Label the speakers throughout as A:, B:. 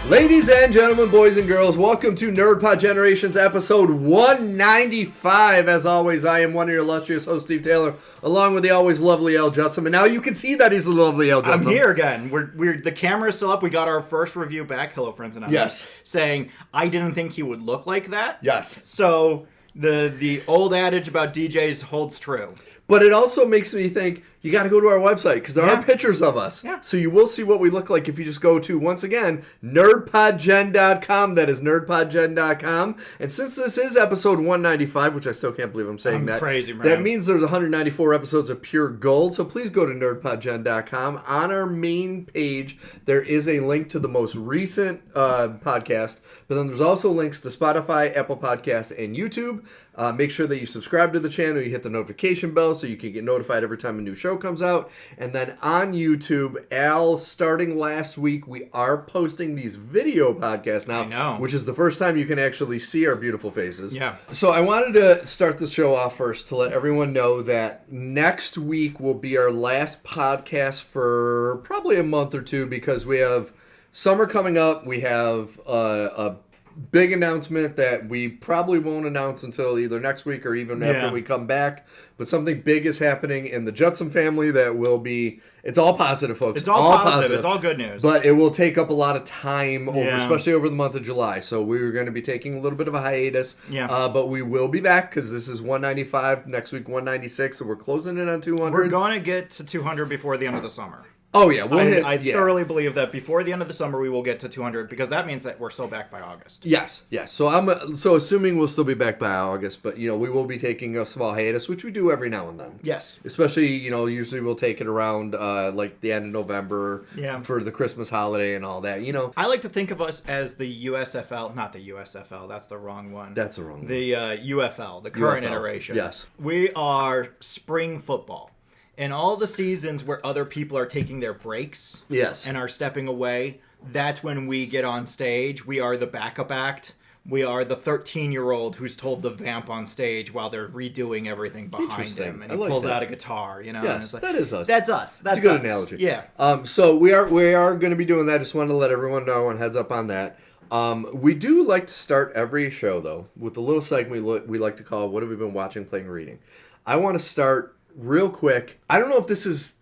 A: Ladies and gentlemen, boys and girls, welcome to NerdPod Generations episode 195. As always, I am one of your illustrious hosts, Steve Taylor, along with the always lovely L. Judson. And now you can see that he's the lovely L. Judson.
B: I'm here again. We're the camera's still up. We got our first review back. Hello, friends and I.
A: Yes.
B: Saying, I didn't think he would look like that.
A: Yes.
B: So the old adage about DJs holds true.
A: But it also makes me think, you got to go to our website, because there are pictures of us.
B: Yeah.
A: So you will see what we look like if you just go to, once again, nerdpodgen.com. That is nerdpodgen.com. And since this is episode 195, which I still can't believe I'm saying that.
B: Crazy, man.
A: That means there's 194 episodes of pure gold. So please go to nerdpodgen.com. On our main page, there is a link to the most recent podcast. But then there's also links to Spotify, Apple Podcasts, and YouTube. Make sure that you subscribe to the channel. You hit the notification bell so you can get notified every time a new show comes out. And then on YouTube, starting last week, we are posting these video podcasts now.
B: I know.
A: Which is the first time you can actually see our beautiful faces.
B: Yeah.
A: So I wanted to start the show off first to let everyone know that next week will be our last podcast for probably a month or two, because we have summer coming up. We have a big announcement that we probably won't announce until either next week or even after we come back. But something big is happening in the Judson family that will be... It's all positive, folks.
B: It's all positive. It's all good news.
A: But it will take up a lot of time, especially over the month of July. So we're going to be taking a little bit of a hiatus.
B: Yeah.
A: But we will be back, because this is 195, next week 196, so we're closing in on 200.
B: We're going to get to 200 before the end of the summer.
A: Oh, yeah.
B: I thoroughly believe that before the end of the summer we will get to 200, because that means that we're still back by August.
A: Yes. So assuming we'll still be back by August, but we will be taking a small hiatus, which we do every now and then.
B: Yes.
A: Especially, usually we'll take it around like the end of November for the Christmas holiday and all that.
B: I like to think of us as the USFL, not the USFL, that's the wrong one.
A: That's the wrong one.
B: The UFL, the current iteration.
A: Yes.
B: We are spring football. In all the seasons where other people are taking their breaks and are stepping away, that's when we get on stage. We are the backup act. We are the 13-year-old who's told to vamp on stage while they're redoing everything behind him. And he pulls out a guitar,
A: Yes,
B: and it's like,
A: that is us.
B: That's us.
A: That's a good analogy.
B: Yeah.
A: So we are going to be doing that. Just wanted to let everyone know, and heads up on that. We do like to start every show, though, with a little segment we like to call, What Have We Been Watching, Playing, Reading? I want to start real quick. I don't know if this is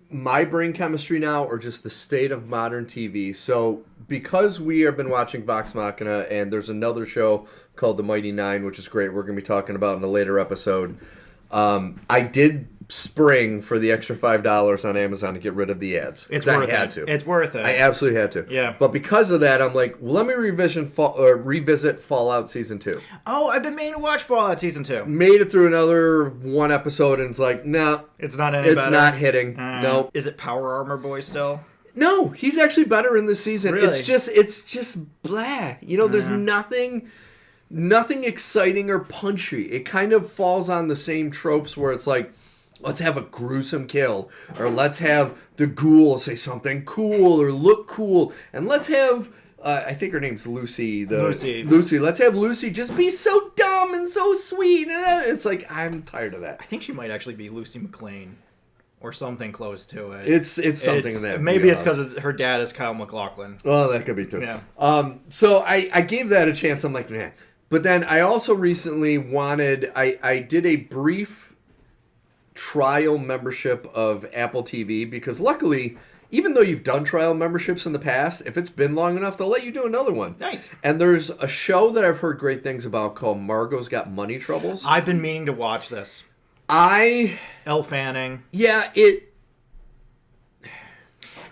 A: my brain chemistry now or just the state of modern TV. So because we have been watching Vox Machina, and there's another show called The Mighty Nine, which is great, we're going to be talking about in a later episode. I did spring for the extra $5 on Amazon to get rid of the ads.
B: It's worth
A: it.
B: It's worth it.
A: I absolutely had to.
B: Yeah.
A: But because of that, I'm like, well, let me revisit Fallout Season 2.
B: Oh, I've been meaning to watch Fallout Season 2.
A: Made it through another one episode, and it's like, no.
B: It's not any better?
A: It's not hitting. No.
B: Is it Power Armor Boy still?
A: No, he's actually better in this season.
B: Really?
A: It's just blah. There's nothing exciting or punchy. It kind of falls on the same tropes where it's like, let's have a gruesome kill, or let's have the ghoul say something cool or look cool, and let's have I think her name's Lucy. Lucy. Let's have Lucy just be so dumb and so sweet. It's like, I'm tired of that.
B: I think she might actually be Lucy McLean. Or something close to it.
A: It's something in that.
B: Maybe it's because her dad is Kyle MacLachlan.
A: Well, that could be too.
B: Yeah.
A: So I gave that a chance. I'm like, nah. But then I also recently I did a brief trial membership of Apple TV, because luckily, even though you've done trial memberships in the past, if it's been long enough, they'll let you do another one.
B: Nice.
A: And there's a show that I've heard great things about called Margot's Got Money Troubles.
B: I've been meaning to watch this.
A: Elle
B: Fanning.
A: Yeah,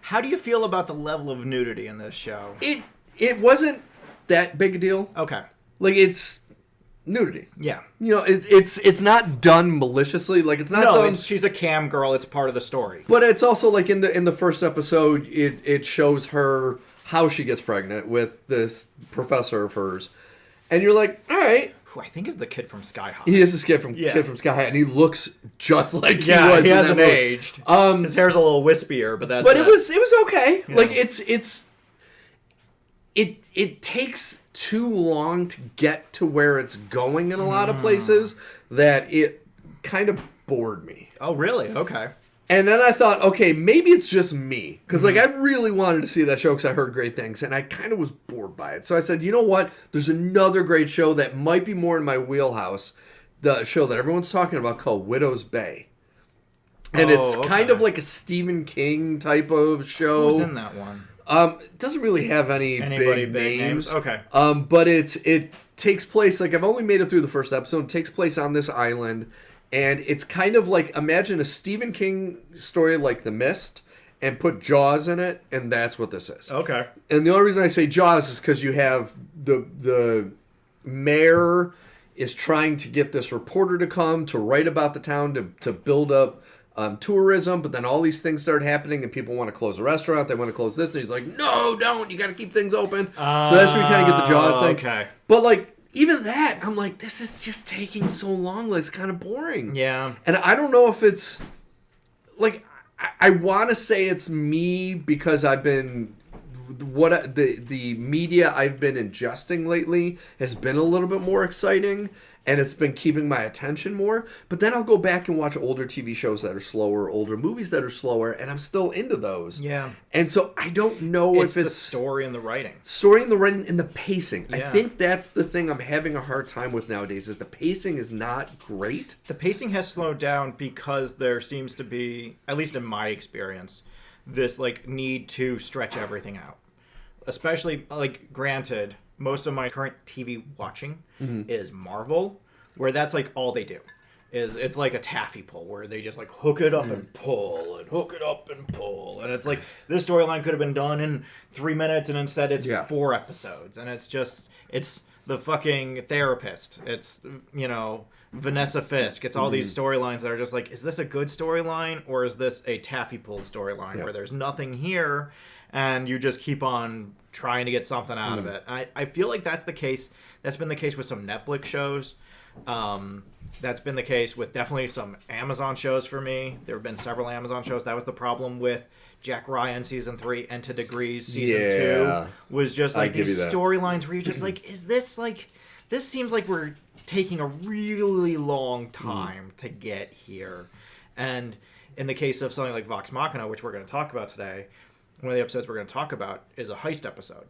B: How do you feel about the level of nudity in this show?
A: It wasn't that big a deal.
B: Okay.
A: Like, it's nudity.
B: Yeah.
A: It's not done maliciously. Like, it's not done.
B: She's a cam girl. It's part of the story.
A: But it's also like in the first episode, it shows her how she gets pregnant with this professor of hers, and you're like, all right.
B: Who I think is the kid from Sky High.
A: He is this kid from Sky High, and he looks just like he was.
B: He hasn't aged. His hair's a little wispier, but that's.
A: But it was okay. Yeah. Like it takes too long to get to where it's going in a lot of places that it kind of bored me.
B: Oh, really? Okay.
A: And then I thought, okay, maybe it's just me. Because, like, I really wanted to see that show because I heard great things. And I kind of was bored by it. So I said, you know what? There's another great show that might be more in my wheelhouse. The show that everyone's talking about called Widow's Bay. And it's kind of like a Stephen King type of show.
B: Who's in that one?
A: It doesn't really have any big names.
B: Okay.
A: But it takes place, like, I've only made it through the first episode. It takes place on this island. And it's kind of like, imagine a Stephen King story like The Mist and put Jaws in it, and that's what this is.
B: Okay.
A: And the only reason I say Jaws is because you have the mayor is trying to get this reporter to come to write about the town to build up tourism, but then all these things start happening and people want to close a restaurant, they want to close this, and he's like, no, don't, you got to keep things open. So that's where you kind of get the Jaws thing.
B: Okay.
A: But, like, even that, I'm like, this is just taking so long. Like, it's kind of boring.
B: Yeah.
A: And I don't know if it's... Like, I want to say it's me because I've been... The media I've been ingesting lately has been a little bit more exciting, and it's been keeping my attention more. But then I'll go back and watch older TV shows that are slower, older movies that are slower, and I'm still into those.
B: Yeah.
A: And so I don't know if it's...
B: the story and the writing.
A: Story and the writing and the pacing.
B: Yeah.
A: I think that's the thing I'm having a hard time with nowadays, is the pacing is not great.
B: The pacing has slowed down because there seems to be, at least in my experience, this, like, need to stretch everything out. Especially, like, granted, most of my current TV watching is Marvel, where that's, like, all they do. It's like a taffy pull, where they just, like, hook it up and pull, and hook it up and pull. And it's like, this storyline could have been done in 3 minutes, and instead it's 4 episodes. And it's just, it's the fucking therapist. It's, you know, Vanessa Fisk. It's all these storylines that are just like, is this a good storyline, or is this a taffy pull storyline where there's nothing here, and you just keep on trying to get something out of it. I feel like that's the case. That's been the case with some Netflix shows. That's been the case with definitely some Amazon shows for me. There have been several Amazon shows. That was the problem with Jack Ryan season 3 and To Degrees season 2. Was just like these storylines where you're just like, is this like... This seems like we're taking a really long time to get here. And in the case of something like Vox Machina, which we're going to talk about today... One of the episodes we're going to talk about is a heist episode.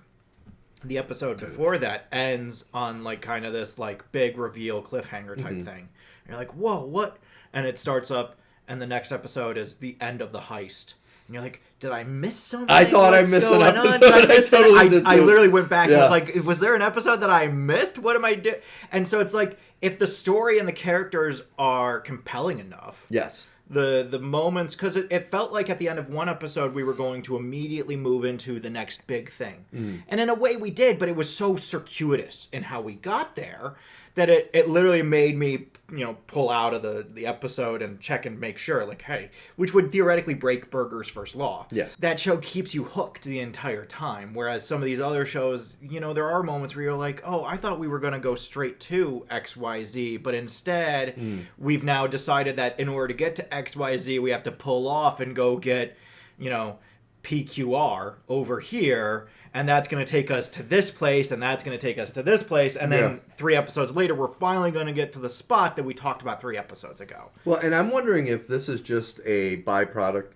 B: The episode before that ends on, like, kind of this, like, big reveal cliffhanger type thing. And you're like, whoa, what? And it starts up, and the next episode is the end of the heist. And you're like, did I miss something?
A: I thought I missed an episode.
B: I literally went back and was like, was there an episode that I missed? What am I doing? And so it's like, if the story and the characters are compelling enough...
A: Yes.
B: The moments, because it felt like at the end of one episode we were going to immediately move into the next big thing. And in a way we did, but it was so circuitous in how we got there that it literally made me, you know, pull out of the episode and check and make sure, like, hey, which would theoretically break Burger's first law.
A: Yes.
B: That show keeps you hooked the entire time, whereas some of these other shows, you know, there are moments where you're like, oh, I thought we were going to go straight to XYZ, but instead we've now decided that in order to get to XYZ, we have to pull off and go get, you know, PQR over here, and that's going to take us to this place, and that's going to take us to this place, and then 3 episodes later, we're finally going to get to the spot that we talked about 3 episodes ago.
A: Well, and I'm wondering if this is just a byproduct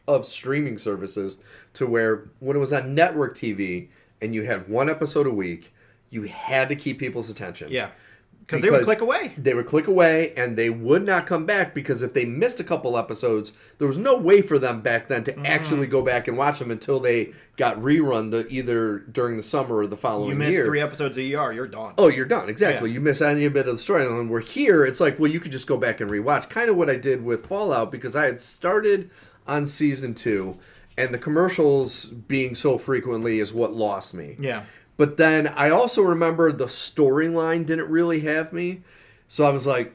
A: of streaming services, to where when it was on network TV and you had 1 episode a week, you had to keep people's attention.
B: Yeah. Because they would click away.
A: They would click away, and they would not come back, because if they missed a couple episodes, there was no way for them back then to actually go back and watch them until they got rerun either during the summer or the following year.
B: You miss 3 episodes of ER, you're done.
A: Oh, you're done. Exactly. Yeah. You miss any bit of the story. And when we're here, it's like, well, you could just go back and rewatch. Kind of what I did with Fallout, because I had started on season 2, and the commercials being so frequently is what lost me.
B: Yeah.
A: But then I also remember the storyline didn't really have me. So I was like,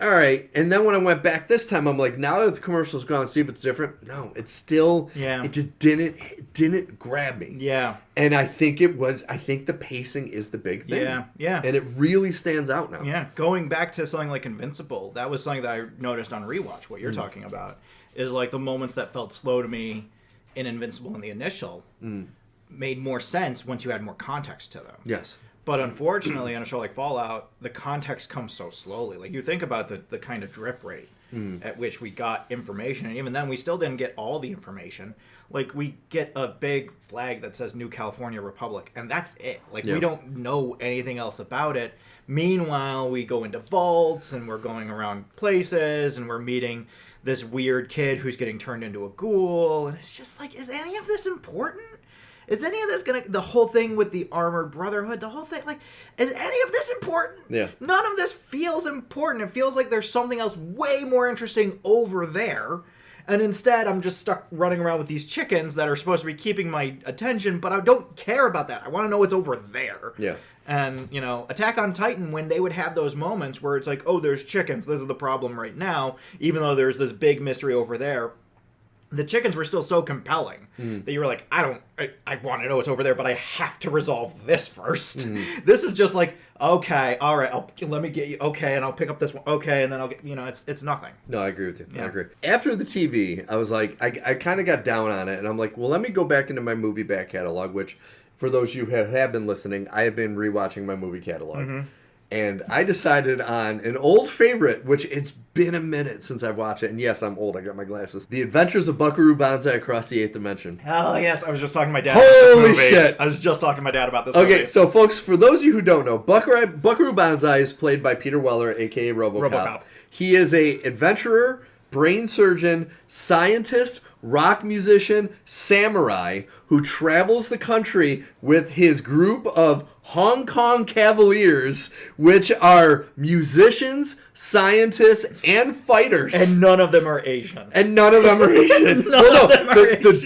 A: all right. And then when I went back this time, I'm like, now that the commercial's gone, see if it's different. No, it's still, it just didn't grab me.
B: Yeah.
A: And I think the pacing is the big thing.
B: Yeah, yeah.
A: And it really stands out now.
B: Yeah. Going back to something like Invincible, that was something that I noticed on rewatch, what you're talking about, is like the moments that felt slow to me in Invincible in the initial made more sense once you had more context to them.
A: Yes.
B: But unfortunately, on a show like Fallout, the context comes so slowly. Like, you think about the kind of drip rate. at which we got information. And even then, we still didn't get all the information. Like, we get a big flag that says New California Republic, and that's it. Like, we don't know anything else about it. Meanwhile, we go into vaults, and we're going around places, and we're meeting this weird kid who's getting turned into a ghoul. And it's just like, is any of this important? Is any of this the whole thing with the Armored Brotherhood, the whole thing, like, is any of this important?
A: Yeah.
B: None of this feels important. It feels like there's something else way more interesting over there. And instead, I'm just stuck running around with these chickens that are supposed to be keeping my attention, but I don't care about that. I want to know what's over there.
A: Yeah.
B: And, Attack on Titan, when they would have those moments where it's like, oh, there's chickens, this is the problem right now, even though there's this big mystery over there, the chickens were still so compelling that you were like, I want to know what's over there, but I have to resolve this first. This is just like, okay, all right, let me get you, okay, and I'll pick up this one, okay, and then I'll get, it's nothing.
A: No, I agree with you.
B: Yeah.
A: I agree. After the TV, I was like, I kind of got down on it, and I'm like, well, let me go back into my movie back catalog, which, for those of you who have been listening, I have been rewatching my movie catalog. And I decided on an old favorite, which it's been a minute since I've watched it. And yes, I'm old. I got my glasses. The Adventures of Buckaroo Bonzai Across the Eighth Dimension.
B: Hell yes. I was just talking to my dad
A: about
B: this movie.
A: Holy shit.
B: I was just talking to my dad about this movie.
A: Okay, so folks, for those of you who don't know, Buckaroo Bonzai is played by Peter Weller, a.k.a. RoboCop. He is a adventurer, brain surgeon, scientist, rock musician, samurai who travels the country with his group of Hong Kong Cavaliers, which are musicians, scientists, and fighters.
B: And none of them are Asian.
A: The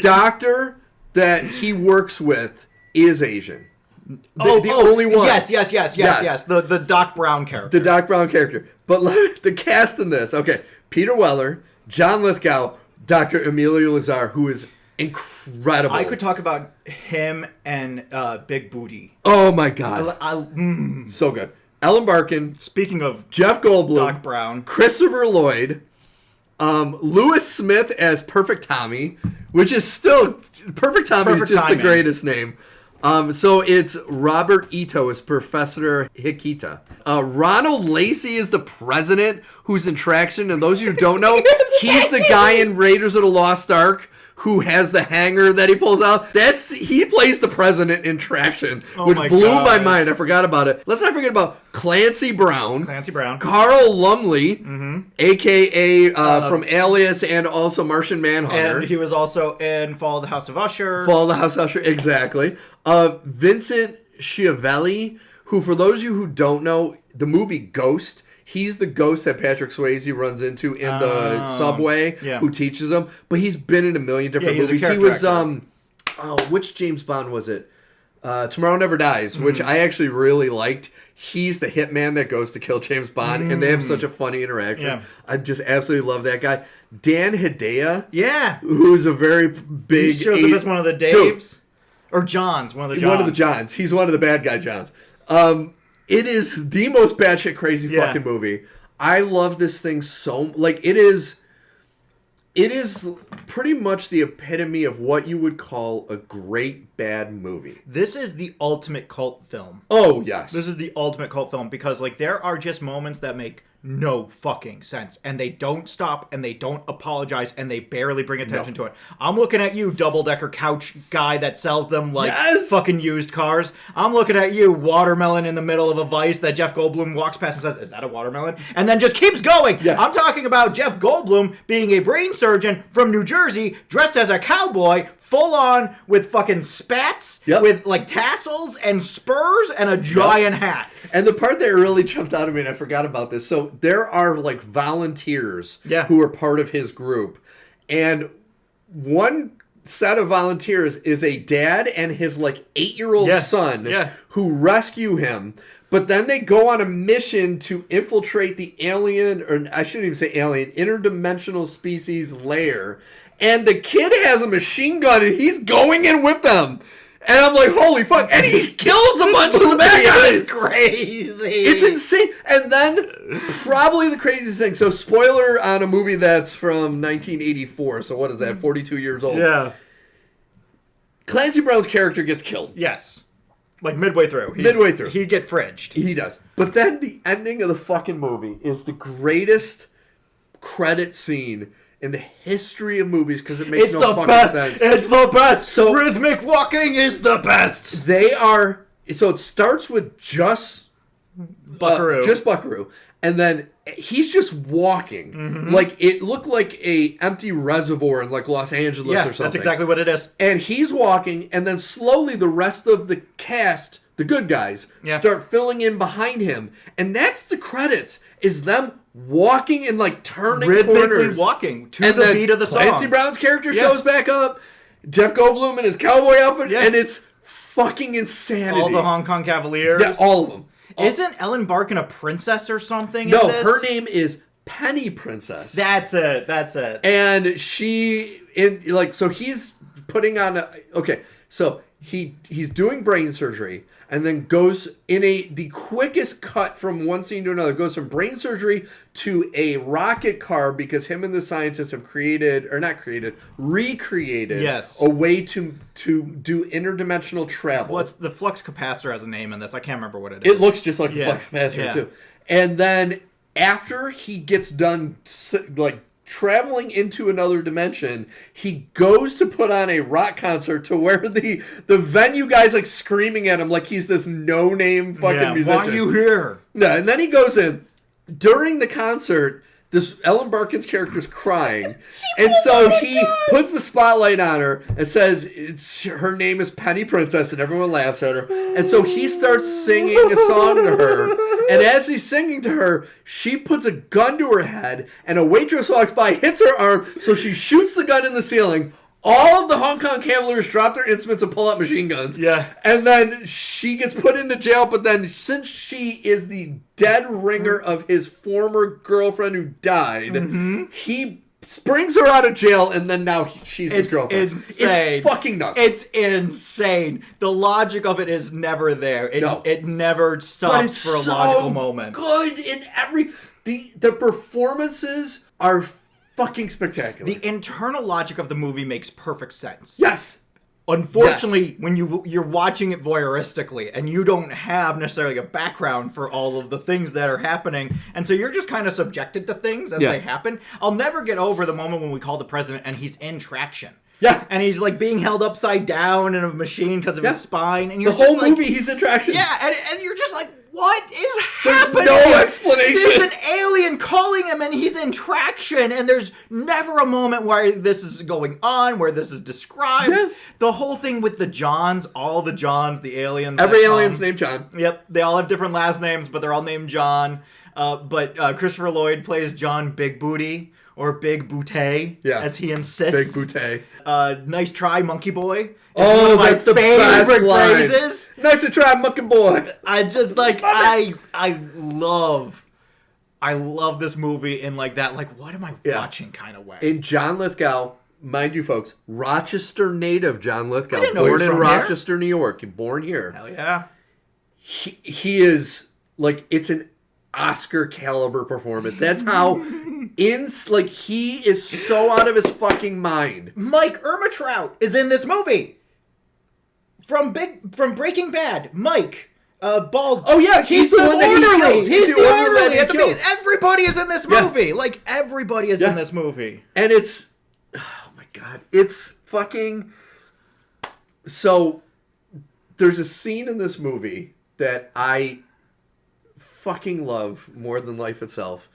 A: doctor that he works with is Asian. The only one.
B: Yes. The Doc Brown character.
A: The Doc Brown character. But the cast in this, okay, Peter Weller, John Lithgow, Dr. Emilio Lazar, who is incredible.
B: I could talk about him and Big Booty.
A: Oh my god. So good. Ellen Barkin.
B: Speaking of
A: Jeff Goldblum.
B: Doc Brown.
A: Christopher Lloyd. Lewis Smith as Perfect Tommy, which is still... Perfect Tommy is just the greatest name. So it's Robert Ito as Professor Hikita. Ronald Lacey is the president who's in Traction. And those of you who don't know, he's the guy in Raiders of the Lost Ark who has the hanger that he pulls out. He plays the president in Traction, which blew my mind. I forgot about it. Let's not forget about Clancy Brown. Carl Lumley, a.k.a. from Alias and also Martian Manhunter.
B: And he was also in Fall of the House of Usher.
A: Exactly. Vincent Schiavelli, who, for those of you who don't know, the movie Ghost, he's the ghost that Patrick Swayze runs into in the subway, who teaches him. But he's been in a million different movies. He was, which James Bond was it? Tomorrow Never Dies, which I actually really liked. He's the hitman that goes to kill James Bond, and they have such a funny interaction. Yeah. I just absolutely love that guy. Dan Hedaya, who's a very big...
B: He shows up as one of the Daves. Dude. Or Johns, one of the Johns.
A: One of the Johns. He's one of the bad guy Johns. It is the most batshit crazy fucking movie. I love this thing so... Like, it is pretty much the epitome of what you would call a great bad movie.
B: This is the ultimate cult film.
A: Oh, yes.
B: This is the ultimate cult film because, like, there are just moments that make no fucking sense. And they don't stop, and they don't apologize, and they barely bring attention to it. I'm looking at you, double-decker couch guy that sells them, like, fucking used cars. I'm looking at you, watermelon in the middle of a vice that Jeff Goldblum walks past and says, is that a watermelon? And then just keeps going. Yeah. I'm talking about Jeff Goldblum being a brain surgeon from New Jersey, dressed as a cowboy, full on with fucking spats, with like tassels and spurs and a giant hat.
A: And the part that really jumped out at me, and I forgot about this, so there are like volunteers who are part of his group. And one set of volunteers is a dad and his like 8-year-old son who rescue him. But then they go on a mission to infiltrate the alien, or I shouldn't even say alien, interdimensional species lair. And the kid has a machine gun, and he's going in with them. And I'm like, holy fuck. And he kills a bunch of the bad guys.
B: It's crazy.
A: It's insane. And then, probably the craziest thing. So, spoiler on a movie that's from 1984. So, what is that? 42 years old.
B: Yeah.
A: Clancy Brown's character gets killed.
B: Yes. Like, midway through. He get fridged.
A: He does. But then the ending of the fucking movie is the greatest... credit scene in the history of movies because it makes no fucking sense.
B: It's the best. So rhythmic walking is the best.
A: They are. So it starts with just
B: Buckaroo.
A: Just Buckaroo. And then he's just walking. Mm-hmm. Like, it looked like a empty reservoir in, like, Los Angeles or something.
B: That's exactly what it is.
A: And he's walking, and then slowly the rest of the cast, the good guys, start filling in behind him. And that's the credits, is them walking and, like, turning corners.
B: Walking to the beat of the song.
A: Clancy Brown's character shows back up. Jeff Goldblum in his cowboy outfit. And it's fucking insanity.
B: All the Hong Kong Cavaliers.
A: Yeah, all of them.
B: Isn't Ellen Barkin a princess or something?
A: No,
B: in this?
A: her name is Penny Princess.
B: That's it.
A: And so he's putting on so he's doing brain surgery and then goes in the quickest cut from one scene to another, goes from brain surgery to a rocket car because him and the scientists have recreated a way to do interdimensional travel.
B: Well, the flux capacitor has a name in this. I can't remember what it is.
A: It looks just like the flux capacitor too. And then after he gets done like traveling into another dimension, he goes to put on a rock concert to where the venue guy's like screaming at him like he's this no-name fucking musician.
B: Why are you here?
A: Yeah, and then he goes in. During the concert, this Ellen Barkin's character's crying, and so he puts the spotlight on her and says her name is Penny Princess, and everyone laughs at her. And so he starts singing a song to her, and as he's singing to her, she puts a gun to her head, and a waitress walks by, hits her arm, so she shoots the gun in the ceiling. All of the Hong Kong Cavaliers drop their instruments and pull out machine guns.
B: Yeah.
A: And then she gets put into jail, but then since she is the dead ringer of his former girlfriend who died, he brings her out of jail, and then now she's his girlfriend.
B: Insane.
A: It's fucking nuts.
B: It's insane. The logic of it is never there. It never stops for a logical moment.
A: Good in the performances are fucking spectacular.
B: The internal logic of the movie makes perfect sense.
A: Yes.
B: Unfortunately, when you're watching it voyeuristically and you don't have necessarily a background for all of the things that are happening, and so you're just kind of subjected to things as they happen. I'll never get over the moment when we call the president and he's in traction.
A: Yeah.
B: And he's like being held upside down in a machine because of his spine. And you're
A: the whole movie he's in traction.
B: Yeah, and you're just like, what is happening?
A: There's no explanation.
B: There's an alien calling him and he's in traction, and there's never a moment where this is going on, where this is described. Yeah. The whole thing with the Johns, all the Johns, the aliens.
A: Every alien's named John.
B: Yep, they all have different last names, but they're all named John. But Christopher Lloyd plays John Big Booty, or Big Booty, as he insists.
A: Big Booty.
B: Nice try, Monkey Boy.
A: Oh, that's the best line.
B: Phrases.
A: Nice to try, Monkey Boy.
B: I just like I love this movie in like that. Like, what am I watching kind of way?
A: In John Lithgow, mind you, folks, Rochester native John Lithgow,
B: born in
A: Rochester, New York, born here.
B: Hell yeah.
A: He is like, it's an Oscar caliber performance. That's how he is so out of his fucking mind.
B: Mike Ehrmantraut is in this movie. From Breaking Bad, Mike, bald.
A: Oh yeah, he's the one that he kills.
B: He's the orderly at the beginning. Everybody is in this movie. Yeah. Like, everybody is in this movie.
A: And it's, oh my god, it's fucking. So there's a scene in this movie that I fucking love more than life itself.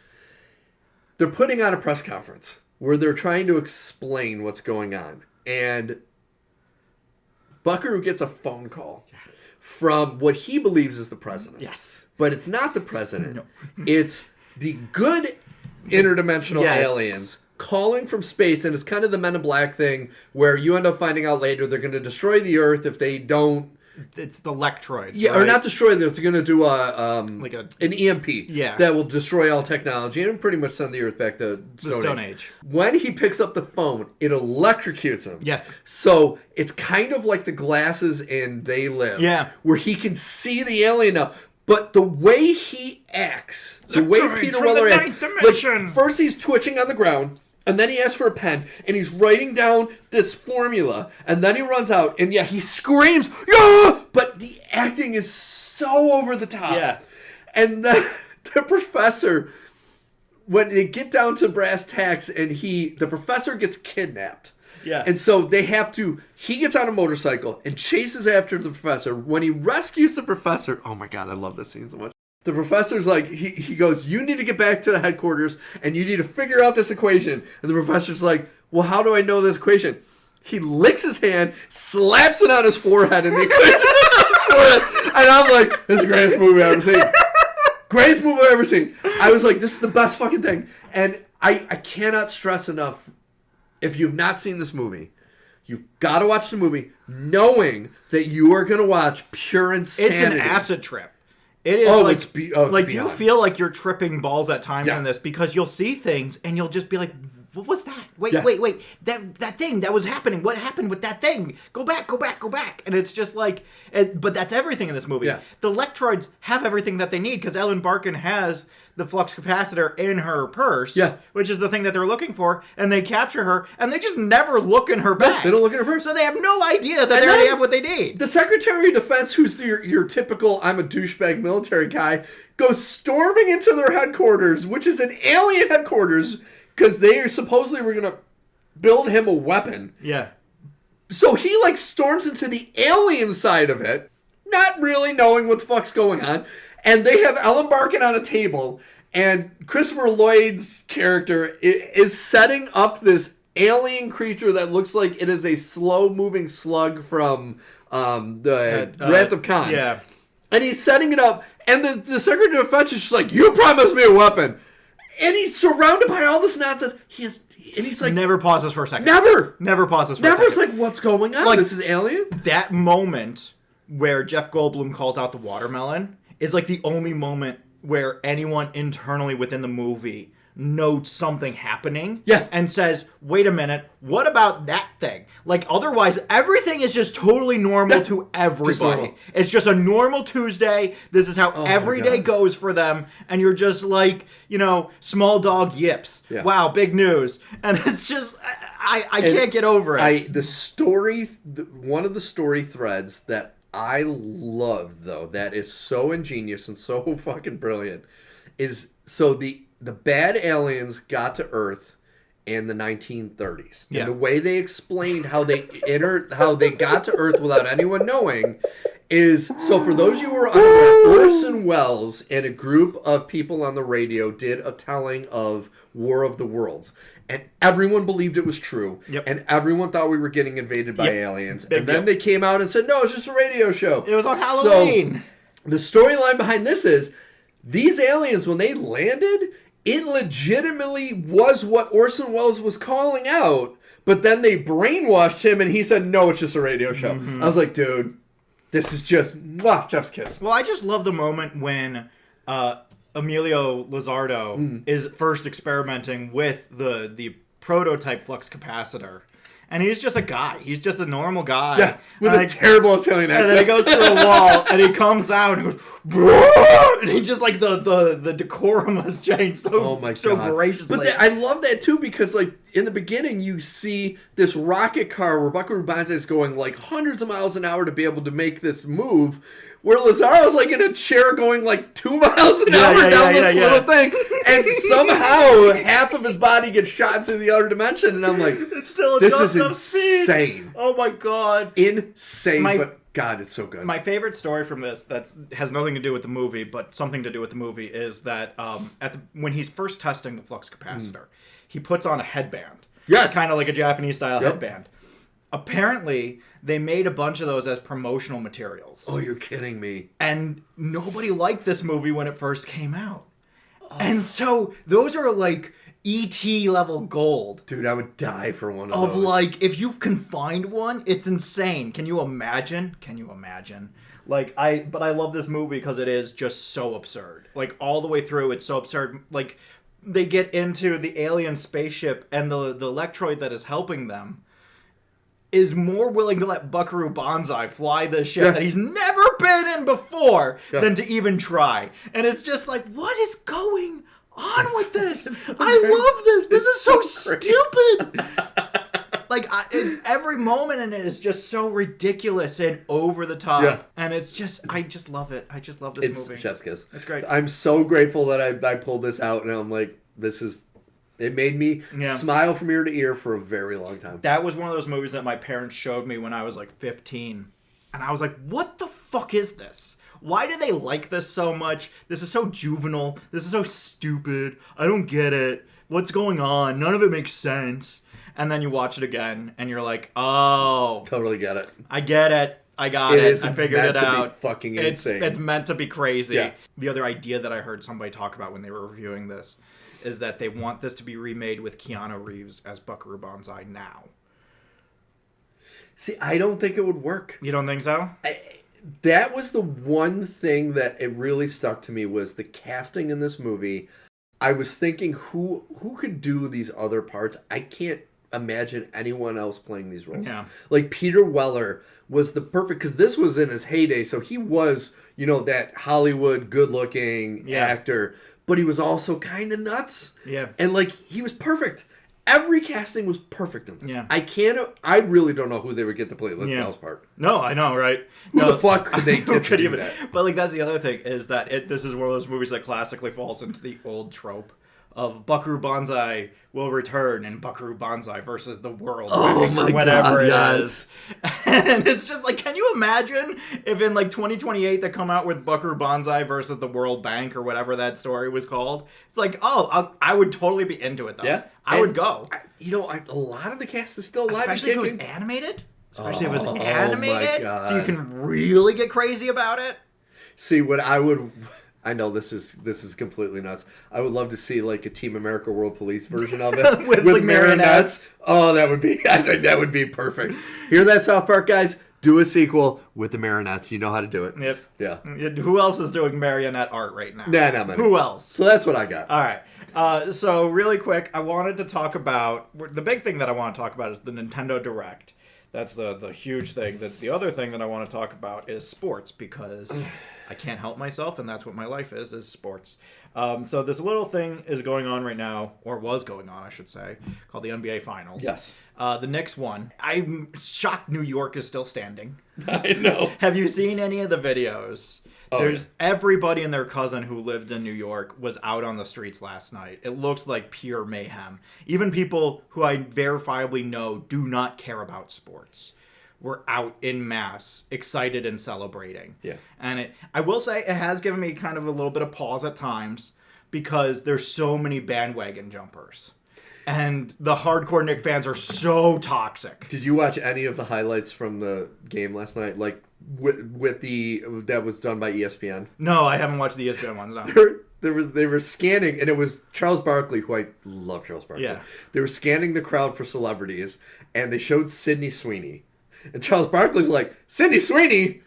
A: They're putting on a press conference where they're trying to explain what's going on, and Buckaroo gets a phone call from what he believes is the president.
B: Yes.
A: But it's not the president. No. It's the good interdimensional aliens calling from space, and it's kind of the Men in Black thing where you end up finding out later they're going to destroy the Earth if they don't.
B: It's the Lectroids.
A: Yeah,
B: right?
A: Or not destroy the Earth. They're going to do an EMP that will destroy all technology and pretty much send the Earth back to the Stone Age. When he picks up the phone, it electrocutes him.
B: Yes.
A: So it's kind of like the glasses in They Live.
B: Yeah.
A: Where he can see the alien now. But the way he acts, the way Peter Weller acts, like, first he's twitching on the ground. And then he asks for a pen, and he's writing down this formula, and then he runs out, and he screams, yeah! But the acting is so over the top.
B: Yeah.
A: And the professor when they get down to brass tacks and the professor gets kidnapped.
B: Yeah.
A: And so he gets on a motorcycle and chases after the professor. When he rescues the professor, oh my God, I love this scene so much. The professor's like, he goes, you need to get back to the headquarters and you need to figure out this equation. And the professor's like, well, how do I know this equation? He licks his hand, slaps it on his forehead, and the equation on his forehead. And I'm like, this is the greatest movie I've ever seen. Greatest movie I've ever seen. I was like, this is the best fucking thing. And I cannot stress enough, if you've not seen this movie, you've got to watch the movie knowing that you are going to watch pure insanity.
B: It's an acid trip. It is
A: it's
B: you feel like you're tripping balls at times in this because you'll see things and you'll just be like, what was that? Wait. That thing that was happening. What happened with that thing? Go back. And it's just like, but that's everything in this movie.
A: Yeah.
B: The Electroids have everything that they need because Ellen Barkin has the flux capacitor in her purse, which is the thing that they're looking for, and they capture her, and they just never look in her bag.
A: They don't look in her purse.
B: So they have no idea that they already have what they need.
A: The Secretary of Defense, who's your typical, I'm a douchebag military guy, goes storming into their headquarters, which is an alien headquarters, because they supposedly were going to build him a weapon.
B: Yeah.
A: So he, storms into the alien side of it, not really knowing what the fuck's going on. And they have Ellen Barkin on a table, and Christopher Lloyd's character is setting up this alien creature that looks like it is a slow-moving slug from the Wrath of Khan.
B: Yeah.
A: And he's setting it up, and the Secretary of Defense is just like, you promised me a weapon. And he's surrounded by all this nonsense. He's like...
B: Never pauses for a second.
A: Never
B: pauses for a second.
A: Never's like, what's going on? This is alien?
B: That moment where Jeff Goldblum calls out the watermelon is like the only moment where anyone internally within the movie notes something happening and says, wait a minute, what about that thing? Otherwise, everything is just totally normal to everybody. It's just a normal Tuesday. This is how every day goes for them. And you're just like, small dog yips. Yeah. Wow, big news. And it's just, I can't get over it.
A: One of the story threads that I love, though, that is so ingenious and so fucking brilliant, is the bad aliens got to Earth in the 1930s. Yeah. And the way they explained how they got to Earth without anyone knowing is, so for those of you who are unaware, Orson Welles and a group of people on the radio did a telling of War of the Worlds. And everyone believed it was true. Yep. And everyone thought we were getting invaded by aliens. And then they came out and said, no, it's just a radio show.
B: It was on Halloween.
A: So the storyline behind this is, these aliens, when they landed, it legitimately was what Orson Welles was calling out. But then they brainwashed him and he said, no, it's just a radio show. Mm-hmm. I was like, dude, this is just chef's kiss.
B: Well, I just love the moment when... Emilio Lizardo is first experimenting with the prototype flux capacitor. And he's just a guy. He's just a normal guy.
A: Yeah, with a terrible Italian accent.
B: And then he goes through a wall, and he comes out, and goes, and he just, the decorum has changed so graciously.
A: But I love that, too, because, in the beginning, you see this rocket car where Buckaroo Bonzai is going, hundreds of miles an hour to be able to make this move, where Lazaro's in a chair going 2 miles an hour down this little thing, and somehow half of his body gets shot into the other dimension, and I'm like, this is insane.
B: Oh my God.
A: Insane, but God, it's so good.
B: My favorite story from this that has nothing to do with the movie, but something to do with the movie, is that when he's first testing the flux capacitor, he puts on a headband.
A: Yes.
B: Kind of like a Japanese-style headband. Apparently, they made a bunch of those as promotional materials.
A: Oh, you're kidding me.
B: And nobody liked this movie when it first came out. Oh. And so, those are E.T. level gold.
A: Dude, I would die for one of those.
B: If you can find one, it's insane. Can you imagine? But I love this movie because it is just so absurd. All the way through, it's so absurd. They get into the alien spaceship, and the electroid that is helping them is more willing to let Buckaroo Bonzai fly this ship that he's never been in before than to even try. And it's just what is going on with this? I love this. This is so stupid. Every moment in it is just so ridiculous and over the top. Yeah. And it's just, I just love it. I just love this movie.
A: It's chef's kiss.
B: It's great.
A: I'm so grateful that I pulled this out, and I'm like, It made me smile from ear to ear for a very long time.
B: That was one of those movies that my parents showed me when I was like 15. And I was like, what the fuck is this? Why do they like this so much? This is so juvenile. This is so stupid. I don't get it. What's going on? None of it makes sense. And then you watch it again and you're like, oh.
A: Totally get it.
B: I get it. I got it. I figured it out. It's
A: meant to be fucking insane.
B: It's meant to be crazy. Yeah. The other idea that I heard somebody talk about when they were reviewing this is that they want this to be remade with Keanu Reeves as Buckaroo Bonzai now.
A: See, I don't think it would work.
B: You don't think so?
A: That was the one thing that it really stuck to me was the casting in this movie. I was thinking, who could do these other parts? I can't imagine anyone else playing these roles.
B: Yeah.
A: Like Peter Weller was the perfect, because this was in his heyday, so he was, that Hollywood good-looking actor, but he was also kind of nuts.
B: Yeah.
A: And he was perfect. Every casting was perfect in this.
B: Yeah.
A: I really don't know who they would get to play Lithgow's part.
B: No, I know, right?
A: Who the fuck could they get to do that?
B: But that's the other thing, is that this is one of those movies that classically falls into the old trope of Buckaroo Bonzai will return in Buckaroo Bonzai versus the world.
A: Oh my
B: whatever
A: God,
B: it
A: yes.
B: is. And it's just can you imagine if in 2028 they come out with Buckaroo Bonzai versus the World Bank or whatever that story was called? It's I would totally be into it though.
A: Yeah.
B: I would go.
A: A lot of the cast is still alive.
B: Especially if it was animated. Especially if it was
A: Oh
B: animated.
A: my God.
B: So you can really get crazy about it.
A: See, I know this is completely nuts. I would love to see a Team America World Police version of it
B: with marionettes.
A: Oh, I think that would be perfect. Hear that, South Park guys? Do a sequel with the marionettes. You know how to do it.
B: Yep.
A: Yeah.
B: Who else is doing marionette art right now?
A: Nah, not many.
B: Who else?
A: So that's what I got.
B: All right. So really quick, I wanted to talk about the big thing that I want to talk about is the Nintendo Direct. That's the huge thing. The other thing that I want to talk about is sports, because I can't help myself, and that's what my life is sports. So this little thing is going on right now, or was going on, I should say, called the NBA Finals.
A: Yes.
B: The Knicks won. I'm shocked New York is still standing.
A: I know.
B: Have you seen any of the videos?
A: Oh,
B: everybody and their cousin who lived in New York was out on the streets last night. It looks like pure mayhem. Even people who I verifiably know do not care about sports were out in mass, excited and celebrating.
A: Yeah.
B: And I will say it has given me kind of a little bit of pause at times, because there's so many bandwagon jumpers. And the hardcore Knicks fans are so toxic.
A: Did you watch any of the highlights from the game last night? With that was done by ESPN?
B: No, I haven't watched the ESPN ones. No.
A: They were scanning, and it was Charles Barkley, who I love Charles Barkley.
B: Yeah.
A: They were scanning the crowd for celebrities, and they showed Sydney Sweeney. And Charles Barkley's like, Sydney Sweeney?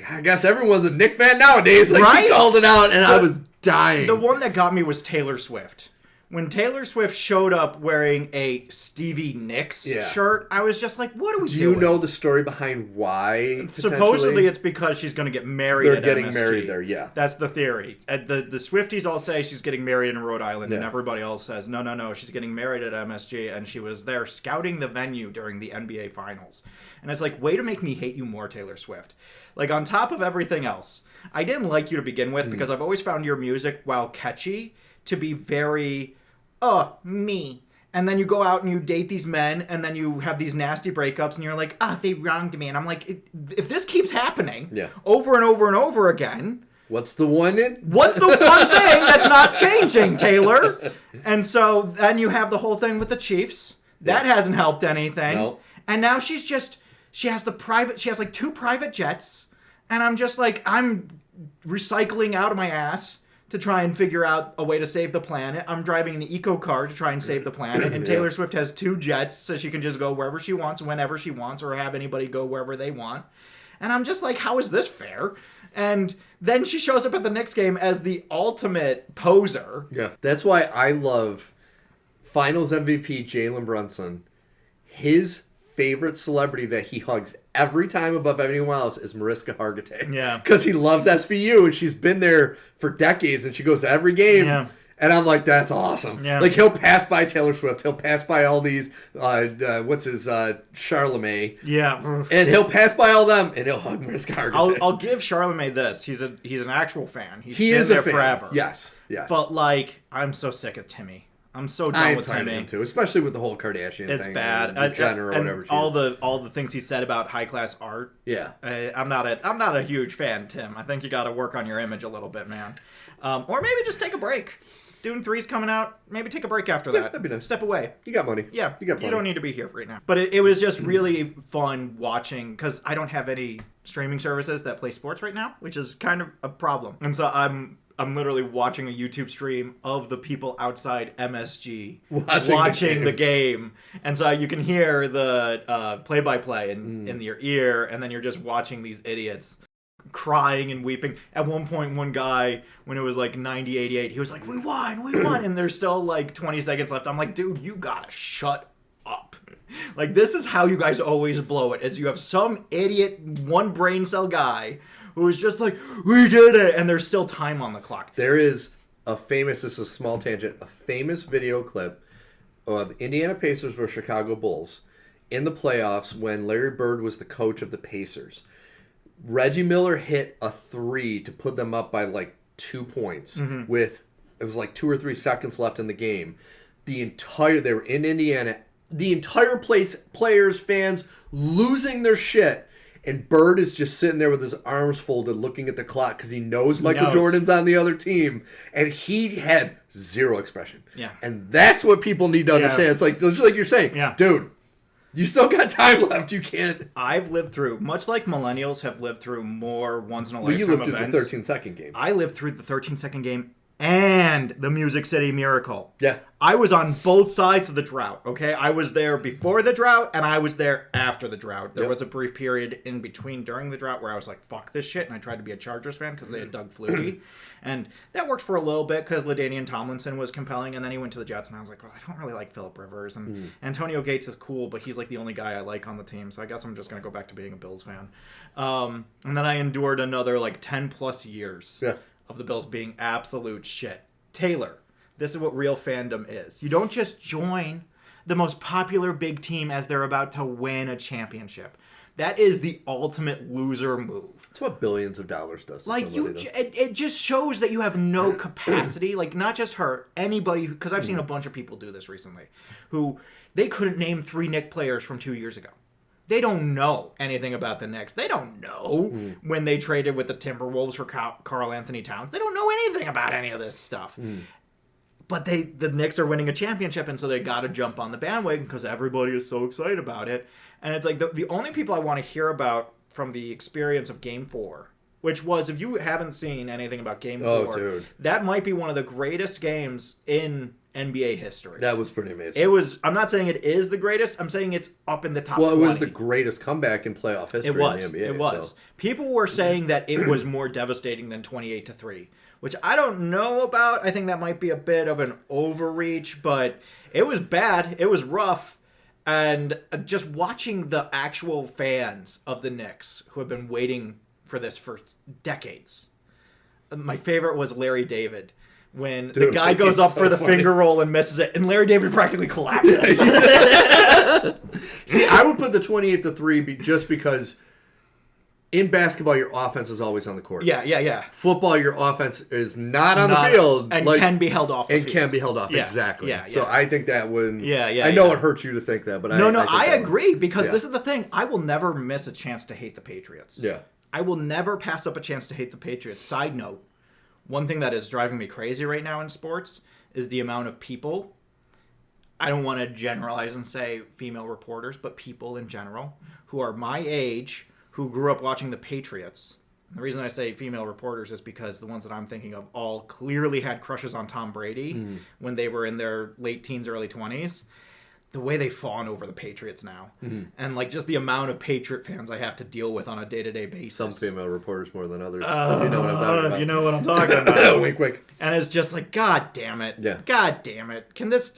A: I guess everyone's a Knicks fan nowadays. Right? He called it out, and I was dying.
B: The one that got me was Taylor Swift. When Taylor Swift showed up wearing a Stevie Nicks shirt, I was just like, what are we doing?
A: Do you know the story behind why,
B: Supposedly it's because she's going to get married at MSG.
A: They're getting married there, yeah.
B: That's the theory. The Swifties all say she's getting married in Rhode Island, and everybody else says, no, she's getting married at MSG, and she was there scouting the venue during the NBA Finals. And it's way to make me hate you more, Taylor Swift. On top of everything else, I didn't like you to begin with, because I've always found your music, while catchy, to be very... me. And then you go out and you date these men, and then you have these nasty breakups, and you're like, they wronged me. And I'm like, if this keeps happening over and over and over again...
A: What's the one thing
B: that's not changing, Taylor? And so then you have the whole thing with the Chiefs. That hasn't helped anything.
A: No.
B: And now she has 2 private jets, and I'm just I'm recycling out of my ass to try and figure out a way to save the planet. I'm driving an eco car to try and save the planet. And Taylor Swift has 2 jets, so she can just go wherever she wants, whenever she wants, or have anybody go wherever they want. And I'm just how is this fair? And then she shows up at the Knicks game as the ultimate poser.
A: Yeah. That's why I love Finals MVP Jalen Brunson. His favorite celebrity that he hugs every time above anyone else is Mariska Hargitay.
B: Yeah.
A: Because he loves SVU, and she's been there for decades, and she goes to every game.
B: Yeah.
A: And I'm like, that's awesome.
B: Yeah.
A: He'll pass by Taylor Swift. He'll pass by all these, Charlemagne.
B: Yeah.
A: And he'll pass by all them, and he'll hug Mariska Hargitay.
B: I'll give Charlemagne this. He's an actual fan.
A: He is
B: been
A: a
B: there
A: fan.
B: Forever.
A: Yes.
B: But, I'm so sick of Timmy. I'm so done with
A: Timmy too, especially with the whole Kardashian thing.
B: It's bad.
A: Jenner or whatever.
B: All the things he said about high class art.
A: Yeah,
B: I'm not a huge fan, Tim. I think you got to work on your image a little bit, man. Or maybe just take a break. Dune 3's coming out. Maybe take a break after that.
A: That'd be nice.
B: Step away.
A: You got money.
B: Yeah,
A: you got plenty.
B: You don't need to be here right now. But it was just really fun watching, because I don't have any streaming services that play sports right now, which is kind of a problem. And so I'm literally watching a YouTube stream of the people outside MSG watching the game. And so you can hear the play-by-play in your ear, and then you're just watching these idiots crying and weeping. At one point, one guy, when it was like 90-88, he was like, we won, and there's still like 20 seconds left. I'm like, dude, you gotta shut up. Like, this is how you guys always blow it, is you have some idiot one brain cell guy who is just like, we did it, and there's still time on the clock.
A: There is this is a small tangent, a famous video clip of Indiana Pacers versus Chicago Bulls in the playoffs when Larry Bird was the coach of the Pacers. Reggie Miller hit a 3 to put them up by like 2 points with, it was like 2 or 3 seconds left in the game. They were in Indiana, the entire place, players, fans, losing their shit. And Bird is just sitting there with his arms folded looking at the clock because he knows Michael Jordan's on the other team. And he had zero expression.
B: Yeah.
A: And that's what people need to understand. It's like, just like you're saying, dude, you still got time left. You can't.
B: I've lived through, much like millennials have lived through more once-in-a-lifetime
A: events. You lived
B: events.
A: through the 13-second game.
B: I lived through the 13-second game and the Music City Miracle.
A: Yeah.
B: I was on both sides of the drought, okay? I was there before the drought, and I was there after the drought. There was a brief period in between during the drought where I was like, fuck this shit, and I tried to be a Chargers fan because they had Doug Flutie. And that worked for a little bit because LaDainian Tomlinson was compelling, and then he went to the Jets, and I was like, well, I don't really like Phillip Rivers. And Antonio Gates is cool, but he's like the only guy I like on the team, so I guess I'm just going to go back to being a Bills fan. And then I endured another like 10-plus years of the Bills being absolute shit. Taylor, this is what real fandom is. You don't just join the most popular big team as they're about to win a championship. That is the ultimate loser move.
A: That's what billions of dollars does to
B: like
A: somebody,
B: it just shows that you have no capacity. Like, not just her, anybody, because I've seen a bunch of people do this recently, who they couldn't name 3 Knicks players from 2 years ago. They don't know anything about the Knicks. They don't know when they traded with the Timberwolves for Karl Anthony Towns. They don't know anything about any of this stuff. But the Knicks are winning a championship, and so they got to jump on the bandwagon because everybody is so excited about it. And it's like the only people I want to hear about from the experience of Game 4, which was, if you haven't seen anything about Game 4, that might be one of the greatest games in NBA history.
A: That was pretty amazing.
B: It was. I'm not saying it is the greatest. I'm saying it's up in the top 20.
A: Well, it was the greatest comeback in playoff history in the NBA.
B: It was. So. People were saying that it was more devastating than 28-3, which I don't know about. I think that might be a bit of an overreach, but it was bad. It was rough. And just watching the actual fans of the Knicks who have been waiting for this for decades. My favorite was Larry David. When the guy goes up for the finger roll and misses it, and Larry David practically collapses.
A: See, I would put the 28-3 just because in basketball, your offense is always on the court.
B: Yeah.
A: Football, your offense is not on the field.
B: And can be held off the field.
A: And can be held off, exactly.
B: Yeah.
A: So I think that would...
B: Yeah.
A: I know it hurts you to think that, but
B: I agree, because this is the thing. I will never miss a chance to hate the Patriots.
A: Yeah.
B: I will never pass up a chance to hate the Patriots. Side note, one thing that is driving me crazy right now in sports is the amount of people, I don't want to generalize and say female reporters, but people in general, who are my age, who grew up watching the Patriots. And the reason I say female reporters is because the ones that I'm thinking of all clearly had crushes on Tom Brady when they were in their late teens, early 20s. The way they fawn over the Patriots now. And like just the amount of Patriot fans I have to deal with on a day-to-day basis.
A: Some female reporters more than others. You know what I'm talking about.
B: You know what I'm talking about.
A: Wink, wink.
B: And it's just like, God damn it.
A: Yeah.
B: God damn it.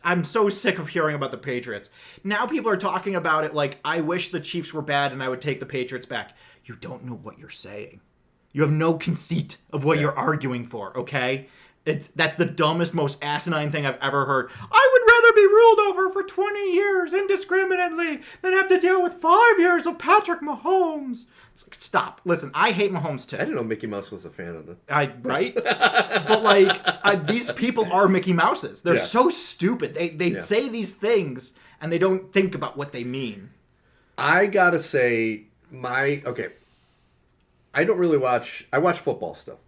B: I'm so sick of hearing about the Patriots. Now people are talking about it like, I wish the Chiefs were bad and I would take the Patriots back. You don't know what you're saying. You have no conceit of what you're arguing for, okay? That's the dumbest, most asinine thing I've ever heard. I would rather be ruled over for 20 years indiscriminately than have to deal with 5 years of Patrick Mahomes. It's like, stop. Listen, I hate Mahomes too.
A: I didn't know Mickey Mouse was a fan of them.
B: Right? But these people are Mickey Mouses. They're so stupid. They say these things and they don't think about what they mean.
A: I gotta say, I don't really watch. I watch football still.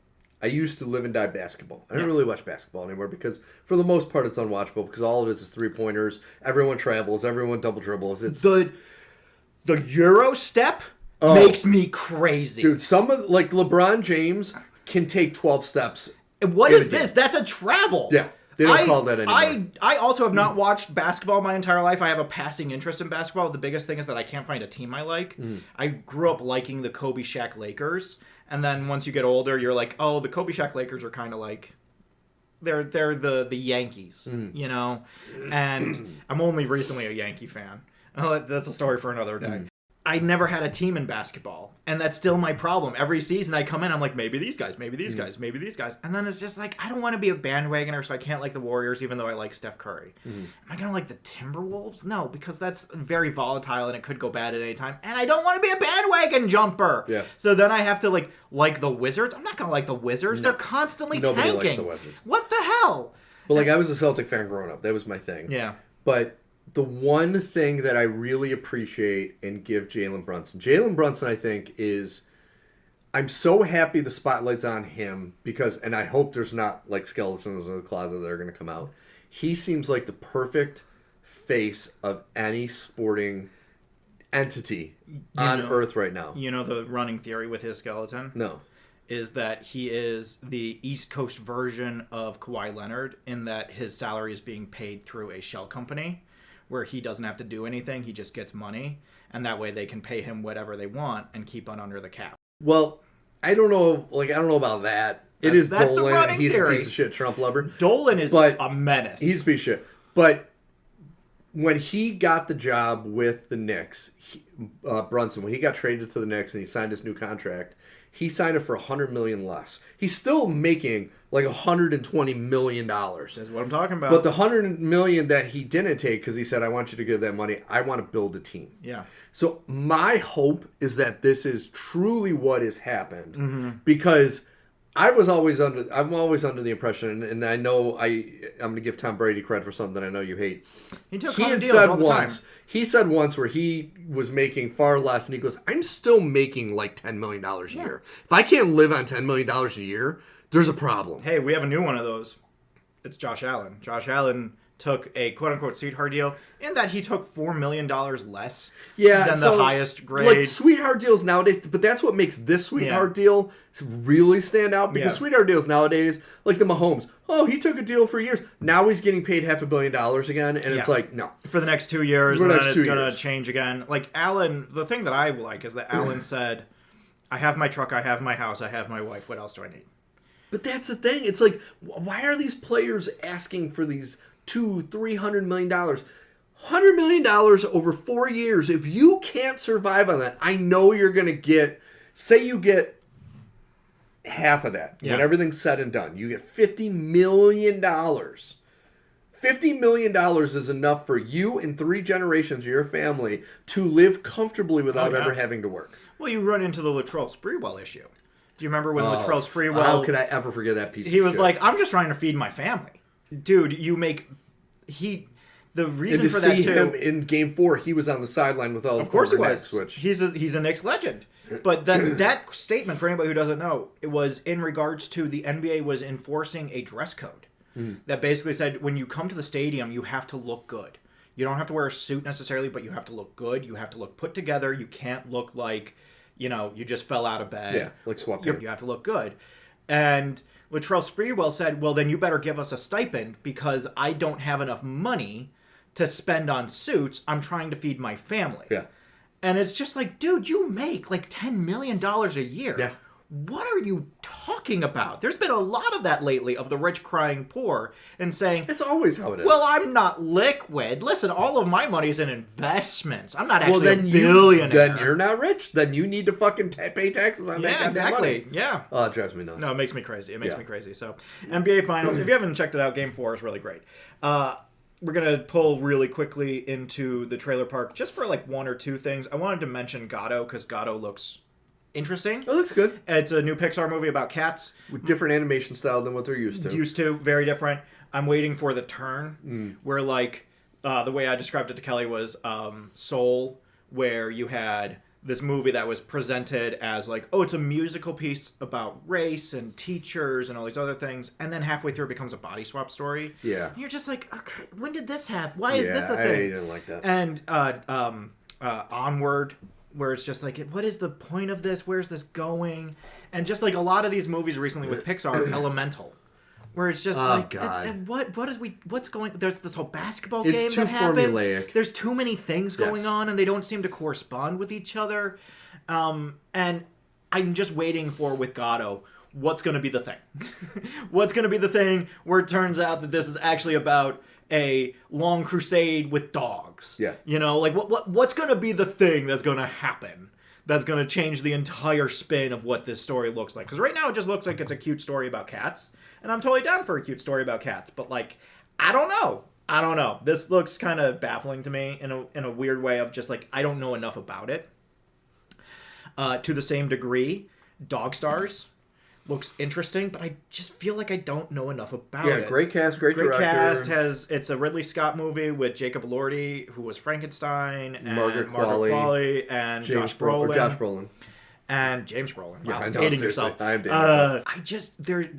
A: I used to live and die basketball. I don't really watch basketball anymore because, for the most part, it's unwatchable because all it is 3-pointers. Everyone travels. Everyone double dribbles. It's
B: the Euro step makes me crazy,
A: dude. Some of LeBron James can take 12 steps.
B: What is this? That's a travel.
A: Yeah. They don't call that anymore.
B: I also have not watched basketball my entire life. I have a passing interest in basketball. The biggest thing is that I can't find a team I like. I grew up liking the Kobe Shaq Lakers. And then once you get older, you're like, oh, the Kobe Shaq Lakers are kind of like, they're the Yankees, you know? And I'm only recently a Yankee fan. That's a story for another day. I never had a team in basketball, and that's still my problem. Every season I come in, I'm like, maybe these guys, maybe these guys, maybe these guys. And then it's just like, I don't want to be a bandwagoner, so I can't like the Warriors, even though I like Steph Curry. Am I going to like the Timberwolves? No, because that's very volatile, and it could go bad at any time. And I don't want to be a bandwagon jumper.
A: Yeah.
B: So then I have to like the Wizards. I'm not going to like the Wizards. No. They're constantly
A: Nobody
B: tanking.
A: likes the Wizards.
B: What the hell?
A: But I was a Celtic fan growing up. That was my thing.
B: Yeah.
A: But the one thing that I really appreciate and give Jalen Brunson, I think, is I'm so happy the spotlight's on him because, and I hope there's not like skeletons in the closet that are going to come out. He seems like the perfect face of any sporting entity on Earth right now.
B: You know the running theory with his skeleton?
A: No.
B: Is that he is the East Coast version of Kawhi Leonard in that his salary is being paid through a shell company where he doesn't have to do anything. He just gets money. And that way they can pay him whatever they want and keep on under the cap.
A: Well, I don't know about that. That's Dolan. He's a piece of shit Trump lover.
B: Dolan is a menace.
A: He's a piece of shit. But when he got the job with the Knicks, Brunson, when he got traded to the Knicks and he signed his new contract, he signed it for $100 million less. He's still making like $120 million.
B: That's what I'm talking about.
A: But the $100 million that he didn't take because he said, I want you to give that money. I want to build a team.
B: Yeah.
A: So my hope is that this is truly what has happened because I'm always under the impression, and I know I'm going to give Tom Brady credit for something I know you hate.
B: He had said
A: once. He said once where he was making far less, and he goes, I'm still making like $10 million a year. If I can't live on $10 million a year, there's a problem.
B: Hey, we have a new one of those. It's Josh Allen. Josh Allen took a quote-unquote sweetheart deal in that he took $4 million less than the highest grade.
A: Like sweetheart deals nowadays, but that's what makes this sweetheart deal really stand out because sweetheart deals nowadays, like the Mahomes, he took a deal for years. Now he's getting paid $500 million again, and it's like, no.
B: For the next 2 years, and then it's going to change again. Like Allen, the thing that I like is that Allen said, I have my truck, I have my house, I have my wife, what else do I need?
A: But that's the thing. It's like, why are these players asking for these $200-300 million? $100 million over 4 years. If you can't survive on that, I know you're going to get, say you get half of that when everything's said and done. You get $50 million. $50 million is enough for you and 3 generations of your family to live comfortably without ever having to work.
B: Well, you run into the Latrell Sprewell issue. Do you remember when Latrell Sprewell...
A: How could I ever forget that piece of shit?
B: He was like, I'm just trying to feed my family. Dude, you make... The reason for that, too...
A: him in Game 4, he was on the sideline with all the former Knicks. Which...
B: He's a Knicks legend. But that statement, for anybody who doesn't know, it was in regards to the NBA was enforcing a dress code. That basically said, when you come to the stadium, you have to look good. You don't have to wear a suit necessarily, but you have to look good. You have to look put together. You can't look like... you just fell out of bed.
A: Yeah, like sweatpants.
B: You have to look good. And Latrell Sprewell said, well, then you better give us a stipend because I don't have enough money to spend on suits. I'm trying to feed my family.
A: Yeah.
B: And it's just like, dude, you make like $10 million a year.
A: Yeah.
B: what are you talking about? There's been a lot of that lately, of the rich crying poor and saying,
A: it's always how it is.
B: Well, I'm not liquid. Listen, all of my money's in investments. I'm not actually a billionaire.
A: Then you're not rich. Then you need to fucking pay taxes on that goddamn money.
B: Yeah.
A: Oh, it drives me nuts.
B: No, it makes me crazy. It makes me crazy. So, NBA Finals, if you haven't checked it out, Game 4 is really great. We're going to pull really quickly into the trailer park just for like one or two things. I wanted to mention Gato because Gato looks interesting.
A: It looks good.
B: It's a new Pixar movie about cats.
A: With different animation style than what they're used to.
B: Very different. I'm waiting for the turn where, like, the way I described it to Kelly was Soul, where you had this movie that was presented as, like, oh, it's a musical piece about race and teachers and all these other things, and then halfway through it becomes a body swap story.
A: Yeah.
B: And you're just like, okay, when did this happen? Why is this a thing?
A: I didn't like that.
B: And Onward, where it's just like, what is the point of this? Where's this going? And just like a lot of these movies recently with Pixar, Elemental, where it's just what's going? There's this whole basketball game that happens. It's too formulaic. There's too many things going on, and they don't seem to correspond with each other. And I'm just waiting for, with Gato, what's going to be the thing? What's going to be the thing where it turns out that this is actually about a long crusade with dogs?
A: Yeah.
B: You know, like what's going to be the thing that's going to happen? That's going to change the entire spin of what this story looks like. Because right now it just looks like it's a cute story about cats. And I'm totally down for a cute story about cats. But, like, I don't know. This looks kind of baffling to me in a weird way of just, like, I don't know enough about it. To the same degree, Dog Stars looks interesting, but I just feel like I don't know enough about it.
A: Yeah, great cast, great director.
B: It's a Ridley Scott movie with Jacob Elordi, who was Frankenstein, and
A: Margaret Qualley,
B: and Josh Brolin. And James Brolin. Wow,
A: yeah, I know,
B: hating yourself.
A: I am dating myself.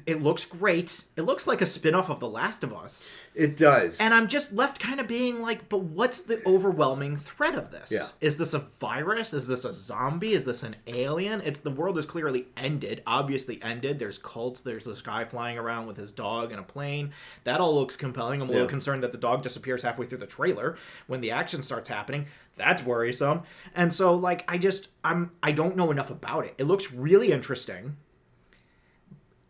B: It looks great. It looks like a spin-off of The Last of Us.
A: It does.
B: And I'm just left kind of being like, but what's the overwhelming threat of this?
A: Yeah.
B: Is this a virus? Is this a zombie? Is this an alien? The world is clearly ended. Obviously ended. There's cults. There's this guy flying around with his dog in a plane. That all looks compelling. I'm a little concerned that the dog disappears halfway through the trailer when the action starts happening. That's worrisome. And so, like, I don't know enough about it. It looks really interesting.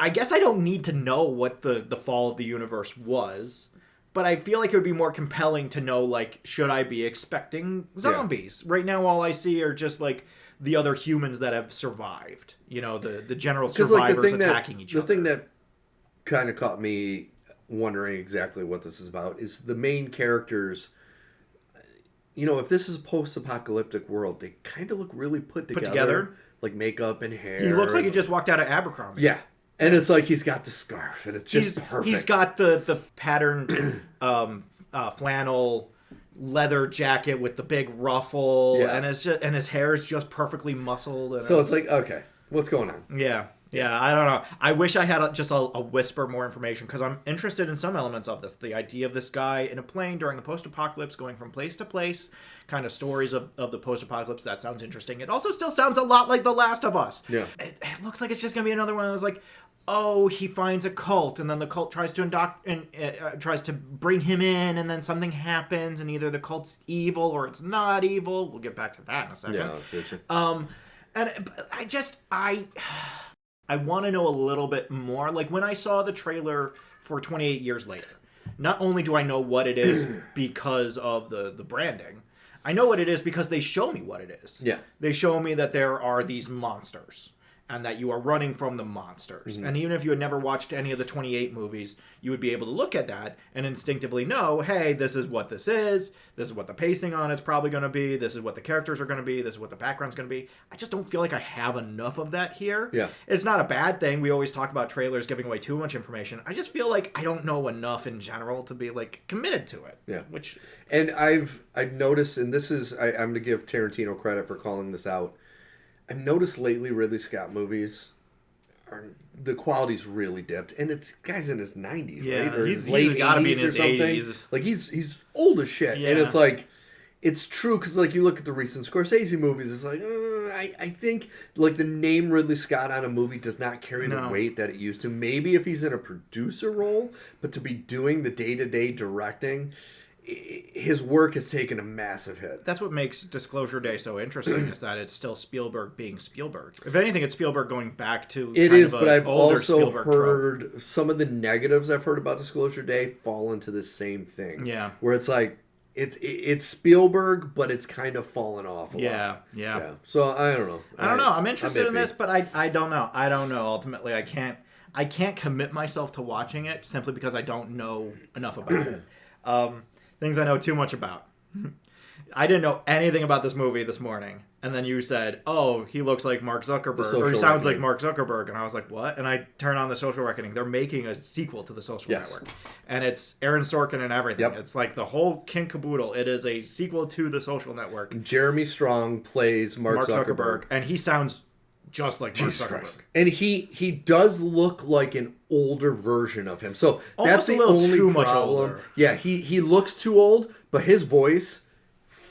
B: I guess I don't need to know what the fall of the universe was, but I feel like it would be more compelling to know, like, should I be expecting zombies? Yeah. Right now, all I see are just, like, the other humans that have survived. You know, the general survivors attacking each other.
A: The thing that kind of caught me wondering exactly what this is about is the main characters. You know, if this is a post-apocalyptic world, they kind of look really put together. Like makeup and hair.
B: He looks like he just walked out of Abercrombie.
A: Yeah. And it's like he's got the scarf, and it's just perfect.
B: He's got the patterned flannel leather jacket with the big ruffle, and his hair is just perfectly muscled. And
A: so it's like, okay, what's going on?
B: Yeah. Yeah, I don't know. I wish I had just a whisper more information, because I'm interested in some elements of this. The idea of this guy in a plane during the post-apocalypse, going from place to place, kind of stories of the post-apocalypse. That sounds interesting. It also still sounds a lot like The Last of Us.
A: Yeah.
B: It looks like it's just going to be another one that was like, oh, he finds a cult, and then the cult tries to tries to bring him in, and then something happens, and either the cult's evil or it's not evil. We'll get back to that in a second.
A: Yeah, seriously.
B: And I want to know a little bit more. Like, when I saw the trailer for 28 Years Later, not only do I know what it is because of the branding, I know what it is because they show me what it is.
A: Yeah.
B: They show me that there are these monsters and that you are running from the monsters. Mm-hmm. And even if you had never watched any of the 28 movies, you would be able to look at that and instinctively know, hey, this is what this is what the pacing on it's probably going to be, this is what the characters are going to be, this is what the background's going to be. I just don't feel like I have enough of that here.
A: Yeah.
B: It's not a bad thing. We always talk about trailers giving away too much information. I just feel like I don't know enough in general to be, like, committed to it.
A: Yeah.
B: And
A: I've noticed, and this is, I'm going to give Tarantino credit for calling this out, I've noticed lately Ridley Scott movies, the quality's really dipped, and it's guy's in his 90s, right? Or
B: he's
A: late
B: gotta
A: 80s
B: be in his
A: or something.
B: 80s.
A: Like he's old as shit, and it's like, it's true because like you look at the recent Scorsese movies, it's like I think like the name Ridley Scott on a movie does not carry the weight that it used to. Maybe if he's in a producer role, but to be doing the day-to-day directing. his work has taken a massive hit.
B: That's what makes Disclosure Day so interesting, is that it's still Spielberg being Spielberg. If anything, it's Spielberg going back to
A: it is, but I've also
B: Spielberg
A: heard
B: trope.
A: Some of the negatives I've heard about Disclosure Day fall into the same thing.
B: Yeah,
A: where it's like it's Spielberg, but it's kind of fallen off a lot.
B: Yeah.
A: So I don't know.
B: I'm interested in this, but I don't know. I don't know. Ultimately, I can't commit myself to watching it simply because I don't know enough about it. Things I know too much about. I didn't know anything about this movie this morning. And then you said, oh, he looks like Mark Zuckerberg. Or he sounds like Mark Zuckerberg. And I was like, what? And I turn on The Social Reckoning. They're making a sequel to The Social Network. And it's Aaron Sorkin and everything. Yep. It's like the whole kin caboodle. It is a sequel to The Social Network.
A: Jeremy Strong plays Mark Zuckerberg.
B: And he sounds just like Mark Zuckerberg.
A: And he does look like an older version of him. So
B: almost
A: that's the only problem. Yeah, he looks too old, but his voice,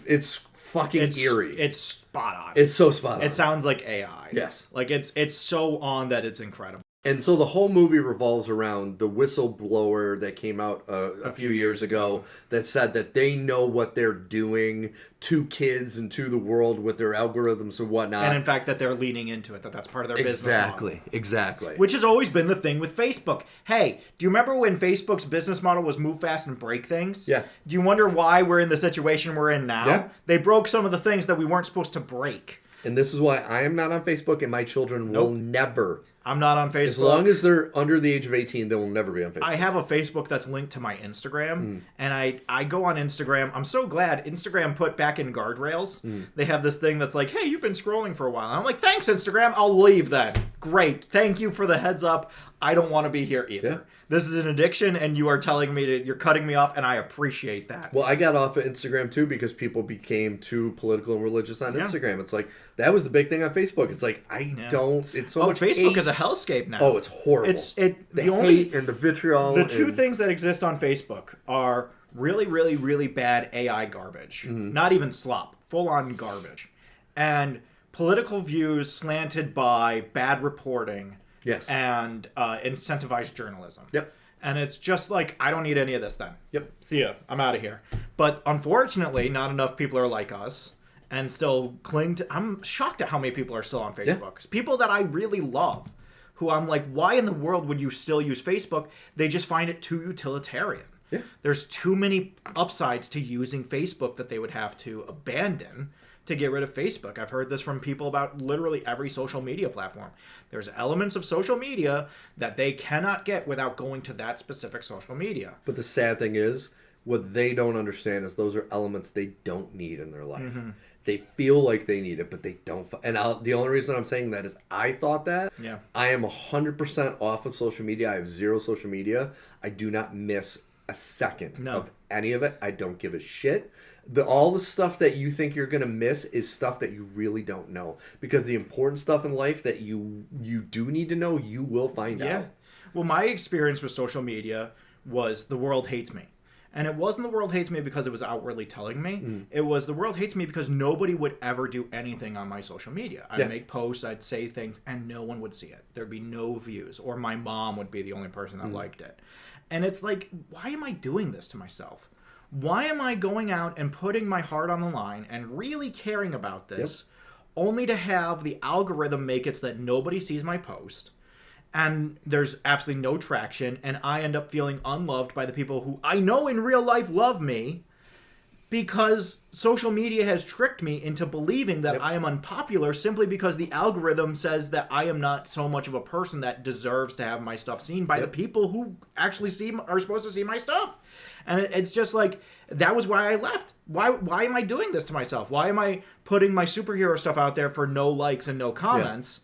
A: it's fucking eerie.
B: It's spot on.
A: It's so spot on.
B: It sounds like AI.
A: Yes.
B: Like it's so on that it's incredible.
A: And so the whole movie revolves around the whistleblower that came out a few years ago that said that they know what they're doing to kids and to the world with their algorithms and whatnot.
B: And in fact, that they're leaning into it, that's part of their business model.
A: Exactly.
B: Which has always been the thing with Facebook. Hey, do you remember when Facebook's business model was move fast and break things?
A: Yeah.
B: Do you wonder why we're in the situation we're in now?
A: Yeah.
B: They broke some of the things that we weren't supposed to break.
A: And this is why I am not on Facebook, and my children will never.
B: I'm not on Facebook.
A: As long as they're under the age of 18, they will never be on Facebook.
B: I have a Facebook that's linked to my Instagram, and I go on Instagram. I'm so glad Instagram put back in guardrails. They have this thing that's like, hey, you've been scrolling for a while. And I'm like, thanks, Instagram. I'll leave then. Great. Thank you for the heads up. I don't want to be here either. Yeah. This is an addiction, and you are telling me you're cutting me off, and I appreciate that.
A: Well, I got off of Instagram, too, because people became too political and religious on Instagram. It's like, that was the big thing on Facebook. It's like, it's so much
B: Facebook
A: hate.
B: is a hellscape now.
A: Oh, it's horrible. The hate and the vitriol.
B: The two things that exist on Facebook are really, really, really bad AI garbage. Not even slop. Full-on garbage. And political views slanted by bad reporting.
A: Yes.
B: And incentivized journalism.
A: Yep.
B: And it's just like, I don't need any of this then.
A: Yep.
B: See ya. I'm out of here. But unfortunately, not enough people are like us and still cling to... I'm shocked at how many people are still on Facebook. Yeah. People that I really love, who I'm like, why in the world would you still use Facebook? They just find it too utilitarian.
A: Yeah.
B: There's too many upsides to using Facebook that they would have to abandon to get rid of Facebook. I've heard this from people about literally every social media platform. There's elements of social media that they cannot get without going to that specific social media.
A: But the sad thing is, what they don't understand is those are elements they don't need in their life. Mm-hmm. They feel like they need it, but they don't. And the only reason I'm saying that is I thought that.
B: Yeah.
A: I am 100% off of social media. I have zero social media. I do not miss a second of any of it. I don't give a shit. All the stuff that you think you're going to miss is stuff that you really don't know. Because the important stuff in life that you do need to know, you will find out.
B: Well, my experience with social media was the world hates me. And it wasn't the world hates me because it was outwardly telling me. It was the world hates me because nobody would ever do anything on my social media. I'd make posts, I'd say things, and no one would see it. There'd be no views. Or my mom would be the only person that liked it. And it's like, why am I doing this to myself? Why am I going out and putting my heart on the line and really caring about this only to have the algorithm make it so that nobody sees my post and there's absolutely no traction and I end up feeling unloved by the people who I know in real life love me because social media has tricked me into believing that I am unpopular simply because the algorithm says that I am not so much of a person that deserves to have my stuff seen by the people who actually are supposed to see my stuff. And it's just like, that was why I left. Why am I doing this to myself? Why am I putting my superhero stuff out there for no likes and no comments?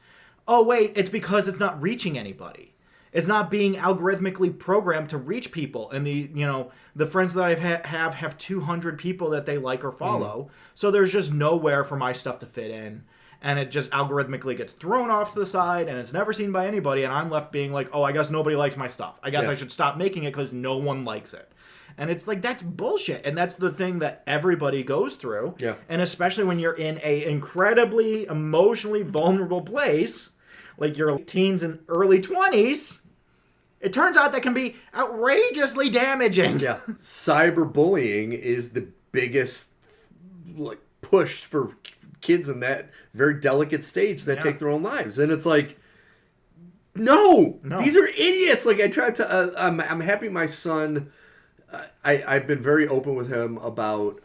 B: Oh, wait, it's because it's not reaching anybody. It's not being algorithmically programmed to reach people. And the friends that I have 200 people that they like or follow. So there's just nowhere for my stuff to fit in. And it just algorithmically gets thrown off to the side and it's never seen by anybody. And I'm left being like, oh, I guess nobody likes my stuff. I guess I should stop making it because no one likes it. And it's like, that's bullshit. And that's the thing that everybody goes through.
A: Yeah.
B: And especially when you're in a incredibly emotionally vulnerable place, like your teens and early 20s, It turns out that can be outrageously damaging.
A: Yeah. Cyberbullying is the biggest push for kids in that very delicate stage that take their own lives. And it's like, no, these are idiots. Like I tried to, I'm happy my son, I've been very open with him about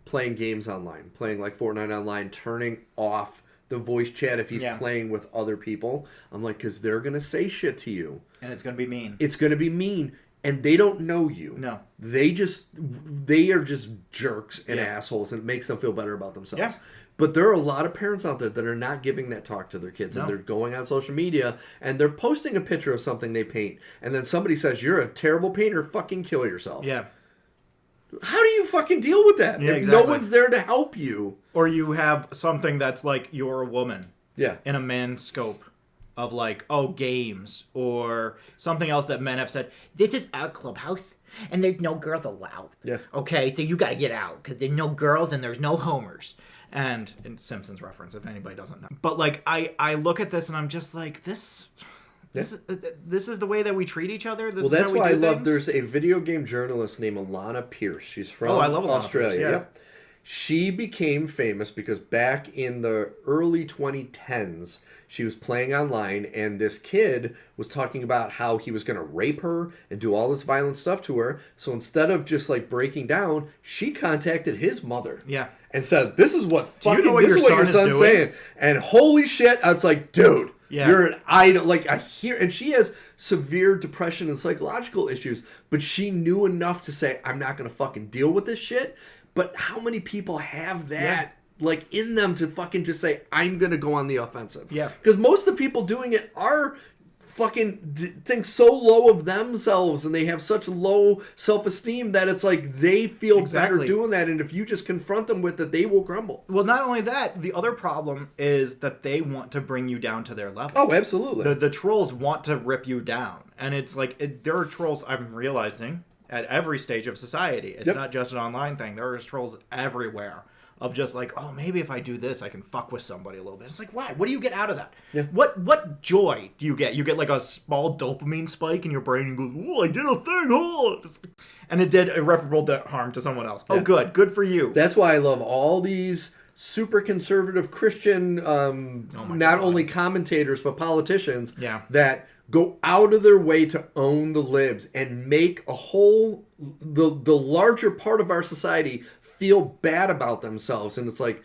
A: playing games online, playing like Fortnite online, turning off the voice chat if he's playing with other people. I'm like, because they're going to say shit to you.
B: And it's going to be mean.
A: It's going to be mean. And they don't know you.
B: No.
A: They are just jerks and assholes, and it makes them feel better about themselves.
B: Yeah.
A: But there are a lot of parents out there that are not giving that talk to their kids, and they're going on social media, and they're posting a picture of something they paint, and then somebody says, you're a terrible painter, fucking kill yourself.
B: Yeah.
A: How do you fucking deal with that if
B: exactly.
A: no one's there to help you?
B: Or you have something that's like, you're a woman.
A: Yeah.
B: In a man's scope of like, oh, games, or something else that men have said, this is our clubhouse, and there's no girls allowed.
A: Yeah.
B: Okay, so you got to get out, because there's no girls and there's no homers. And in Simpsons reference, if anybody doesn't know. But like, I look at this and I'm just like, this is the way that we treat each other. This
A: that's
B: is how we
A: why I
B: do
A: love.
B: things?
A: There's a video game journalist named Alana Pierce. She's from
B: I love
A: Australia.
B: Pierce, yeah.
A: Yep. She became famous because back in the early 2010s, she was playing online, and this kid was talking about how he was going to rape her and do all this violent stuff to her. So instead of just like breaking down, she contacted his mother.
B: Yeah.
A: And said, "This is what fucking
B: this is what your son's
A: saying." And holy shit, I was like, "Dude, you're an idol." Like I hear, and she has severe depression and psychological issues, but she knew enough to say, "I'm not going to fucking deal with this shit." But how many people have that like in them to fucking just say, "I'm going to go on the offensive"?
B: Yeah.
A: Because most of the people doing it are fucking think so low of themselves, and they have such low self-esteem that it's like they feel better doing that, and if you just confront them with it, they will crumble.
B: Well, not only that, the other problem is that they want to bring you down to their level.
A: Oh, absolutely.
B: The trolls want to rip you down, and it's like there are trolls, I'm realizing, at every stage of society. It's not just an online thing. There are trolls everywhere of just like, oh, maybe if I do this, I can fuck with somebody a little bit. It's like, why? What do you get out of that?
A: Yeah.
B: What joy do you get? You get like a small dopamine spike in your brain and goes, oh, I did a thing, oh. And it did irreparable harm to someone else. Oh, good. Good for you.
A: That's why I love all these super conservative Christian, not only commentators, but politicians that go out of their way to own the libs and make the larger part of our society feel bad about themselves. And it's like,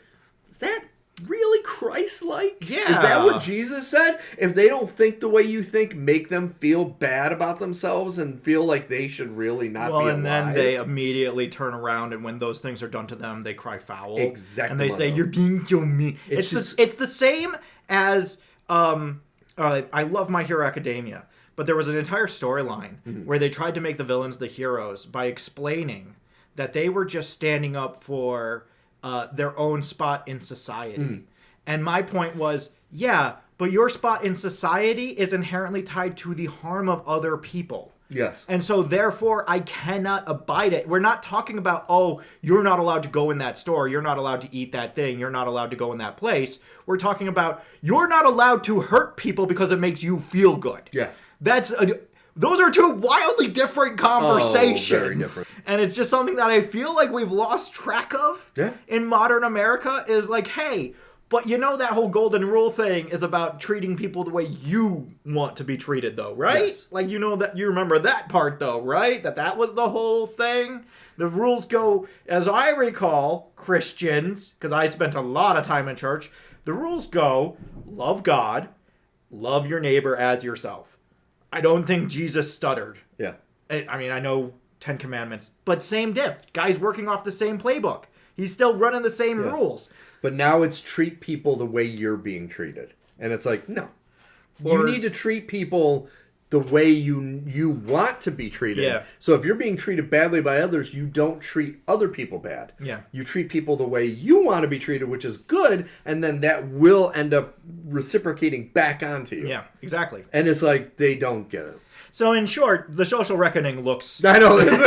A: is that really Christ-like?
B: Yeah.
A: Is that what Jesus said? If they don't think the way you think, make them feel bad about themselves and feel like they should really not be alive.
B: And then they immediately turn around, and when those things are done to them, they cry foul.
A: Exactly.
B: And they say, you're being so mean. It's the same as, I love My Hero Academia, but there was an entire storyline where they tried to make the villains the heroes by explaining that they were just standing up for their own spot in society. And my point was, yeah, but your spot in society is inherently tied to the harm of other people.
A: Yes.
B: And so therefore I cannot abide it. We're not talking about, oh, you're not allowed to go in that store, you're not allowed to eat that thing, you're not allowed to go in that place. We're talking about, you're not allowed to hurt people because it makes you feel good.
A: Yeah.
B: Those are two wildly different conversations.
A: Oh, very different.
B: And it's just something that I feel like we've lost track of in modern America, is like, hey, but you know that whole golden rule thing is about treating people the way you want to be treated, though, right?
A: Yes.
B: Like, you know that, you remember that part, though, right? That was the whole thing. The rules go, as I recall, Christians, because I spent a lot of time in church, the rules go, love God, love your neighbor as yourself. I don't think Jesus stuttered.
A: Yeah.
B: I mean, I know 10 Commandments, but same diff. Guy's working off the same playbook. He's still running the same rules.
A: But now it's treat people the way you're being treated. And it's like, no. You need to treat people the way you want to be treated.
B: Yeah.
A: So if you're being treated badly by others, you don't treat other people bad.
B: Yeah.
A: You treat people the way you want to be treated, which is good, and then that will end up reciprocating back onto you.
B: Yeah, exactly.
A: And it's like, they don't get it.
B: So in short, the social reckoning looks...
A: I know this.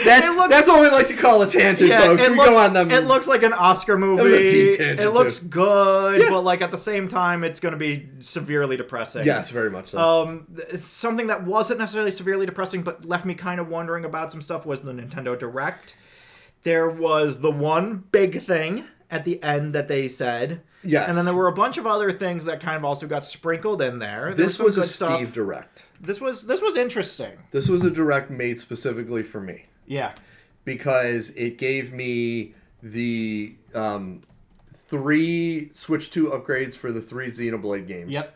A: That's what we like to call a tangent, folks. We go on them.
B: It looks like an Oscar movie.
A: That was a deep tangent.
B: It looks good, but like at the same time, it's going to be severely depressing.
A: Yes, very much so.
B: Something that wasn't necessarily severely depressing, but left me kind of wondering about some stuff was the Nintendo Direct. There was the one big thing at the end that they said.
A: Yes.
B: And then there were a bunch of other things that kind of also got sprinkled in there.
A: This was a Steve Direct.
B: This was interesting.
A: This was a Direct made specifically for me.
B: Yeah.
A: Because it gave me the 3 Switch 2 upgrades for the 3 Xenoblade games.
B: Yep.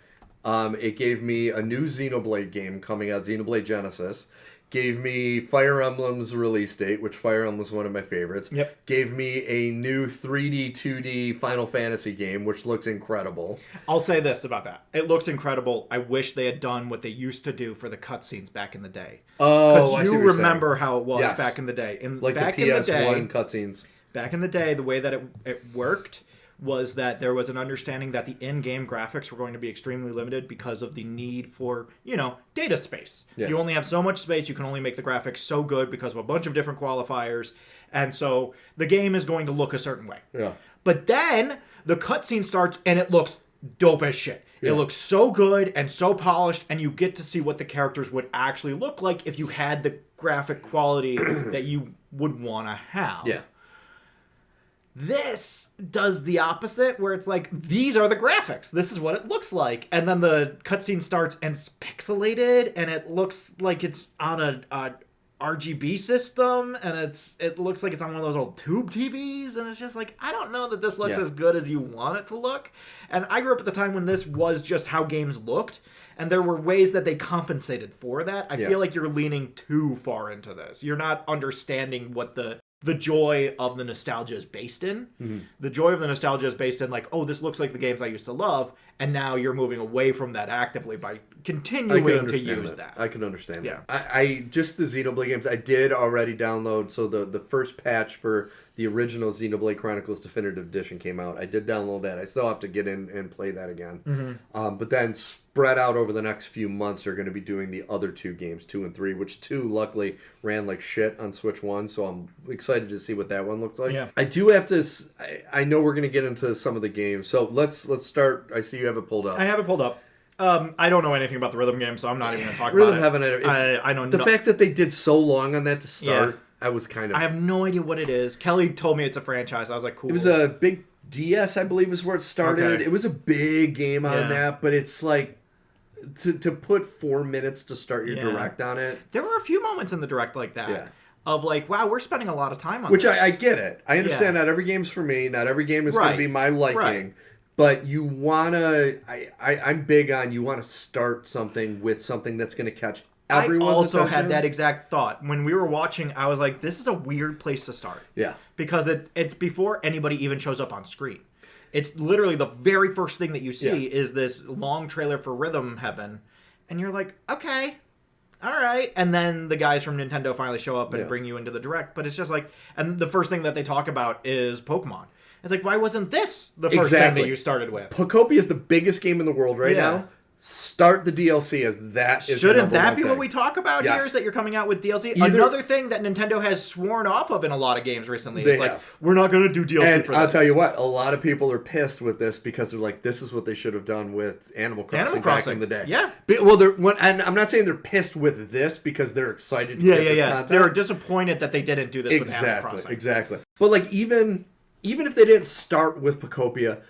A: It gave me a new Xenoblade game coming out, Xenoblade Genesis. Gave me Fire Emblem's release date, which Fire Emblem was one of my favorites.
B: Yep.
A: Gave me a new 3D, 2D Final Fantasy game, which looks incredible.
B: I'll say this about that. It looks incredible. I wish they had done what they used to do for the cutscenes back in the day.
A: Oh,
B: because you remember how it was back in the day.
A: Like back the PS1 cutscenes.
B: Back in the day, the way that it worked was that there was an understanding that the in-game graphics were going to be extremely limited because of the need for, data space. Yeah. You only have so much space. You can only make the graphics so good because of a bunch of different qualifiers. And so the game is going to look a certain way.
A: Yeah.
B: But then the cutscene starts and it looks dope as shit. Yeah. It looks so good and so polished, and you get to see what the characters would actually look like if you had the graphic quality that you would want to have.
A: Yeah.
B: This does the opposite, where it's like, these are the graphics. This is what it looks like. And then the cutscene starts and it's pixelated and it looks like it's on a RGB system, and it looks like it's on one of those old tube TVs, and it's just like, I don't know that this looks as good as you want it to look. And I grew up at the time when this was just how games looked, and there were ways that they compensated for that. I feel like you're leaning too far into this. You're not understanding what the joy of the nostalgia is based in. Mm-hmm. The joy of the nostalgia is based in like, oh, this looks like the games I used to love, and now you're moving away from that actively by continuing to use that.
A: I can understand that. I just the Xenoblade games, I did already download, so the first patch for the original Xenoblade Chronicles Definitive Edition came out. I did download that. I still have to get in and play that again. Mm-hmm. But then spread out over the next few months are going to be doing the other 2 games, 2 and 3, which 2 luckily ran like shit on Switch 1, so I'm excited to see what that one looks like.
B: Yeah.
A: I do have to, I know we're going to get into some of the games, so let's start. I see you have it pulled up.
B: I have it pulled up. I don't know anything about the Rhythm game, so I'm not even going to talk
A: Rhythm
B: about
A: it.
B: I know
A: the fact that they did so long on that to start, I was kind of...
B: I have no idea what it is. Kelly told me it's a franchise. I was like, cool.
A: It was a big DS, I believe, is where it started. Okay. It was a big game on that, but it's like... To put 4 minutes to start your Direct on it.
B: There were a few moments in the Direct like that. Yeah. Of like, wow, we're spending a lot of time on
A: Which
B: this.
A: I get it. I understand not every game's for me. Not every game is going to be my liking. Right. But you want to... I'm big on you want to start something with something that's going to catch everyone's
B: attention. I also had
A: attention.
B: that exact thought. When we were watching, I was like, this is a weird place to start.
A: Yeah.
B: Because it's before anybody even shows up on screen. It's literally the very first thing that you see is this long trailer for Rhythm Heaven. And you're like, okay, all right. And then the guys from Nintendo finally show up and bring you into the Direct. But it's just like, and the first thing that they talk about is Pokemon. It's like, why wasn't this the first thing that you started with?
A: Pokopia is the biggest game in the world right now. Start the DLC as that is
B: Shouldn't that be what we talk about here, is that you're coming out with DLC? Another thing that Nintendo has sworn off of in a lot of games recently is like, we're not going to do DLC
A: and
B: for this.
A: I'll tell you what, a lot of people are pissed with this because they're like, this is what they should have done with Animal Crossing back in the day.
B: Yeah.
A: Well, and I'm not saying they're pissed with this because they're excited to get this content.
B: They're disappointed that they didn't do this with Animal Crossing.
A: Exactly. But like even if they didn't start with Pokopia,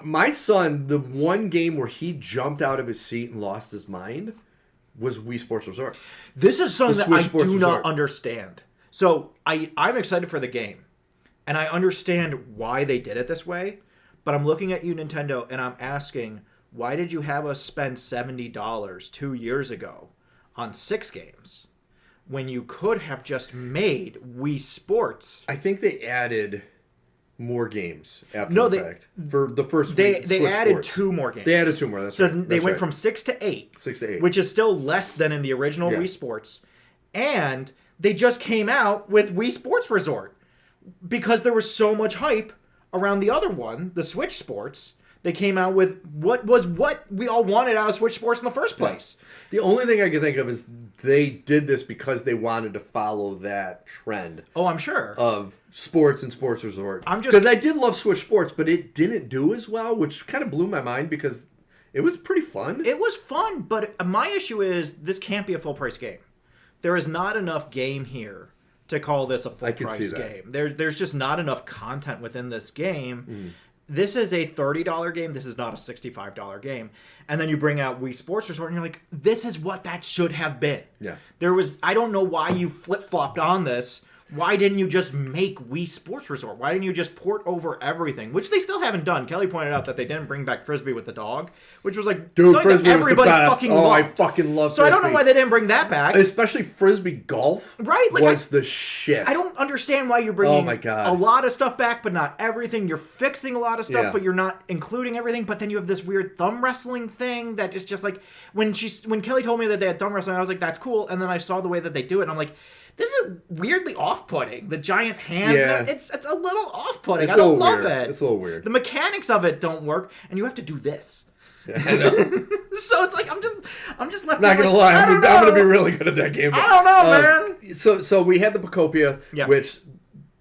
A: my son, the one game where he jumped out of his seat and lost his mind was Wii Sports Resort.
B: This is something that I do not understand. So I'm excited for the game, and I understand why they did it this way, but I'm looking at you, Nintendo, and I'm asking, why did you have us spend $70 2 years ago on 6 games when you could have just made Wii Sports?
A: I think they added... more games after the fact. For the first
B: they added
A: Sports.
B: 2 more games.
A: They added 2 more, that's
B: so
A: right.
B: So they went from 6 to 8.
A: 6 to 8.
B: Which is still less than in the original Wii Sports. And they just came out with Wii Sports Resort. Because there was so much hype around the other one, the Switch Sports, They came out with what we all wanted out of Switch Sports in the first place.
A: The only thing I can think of is they did this because they wanted to follow that trend.
B: Oh, I'm sure.
A: Of sports and sports resort. Because I did love Switch Sports, but it didn't do as well, which kind of blew my mind because it was pretty fun.
B: It was fun, but my issue is this can't be a full price game. There is not enough game here to call this a full price game. There's just not enough content within this game. This is a $30 game. This is not a $65 game. And then you bring out Wii Sports Resort and you're like, this is what that should have been.
A: Yeah.
B: I don't know why you flip-flopped on this. Why didn't you just make Wii Sports Resort? Why didn't you just port over everything? Which they still haven't done. Kelly pointed out that they didn't bring back Frisbee with the dog, which was like,
A: dude, Frisbee was the best. I fucking love Frisbee.
B: So I don't know why they didn't bring that back.
A: Especially Frisbee Golf was the shit.
B: I don't understand why you're bringing a lot of stuff back, but not everything. You're fixing a lot of stuff, but you're not including everything. But then you have this weird thumb wrestling thing that is just like, when Kelly told me that they had thumb wrestling, I was like, that's cool. And then I saw the way that they do it, and I'm like, this is weirdly off-putting. The giant hands. Yeah. It's a little off-putting. I don't love it.
A: It's a little weird.
B: The mechanics of it don't work, and you have to do this.
A: Yeah, I know.
B: So it's like I'm just left.
A: Not gonna lie, I'm gonna be really good at that game.
B: I don't know, man.
A: So we had the Buckaroo, which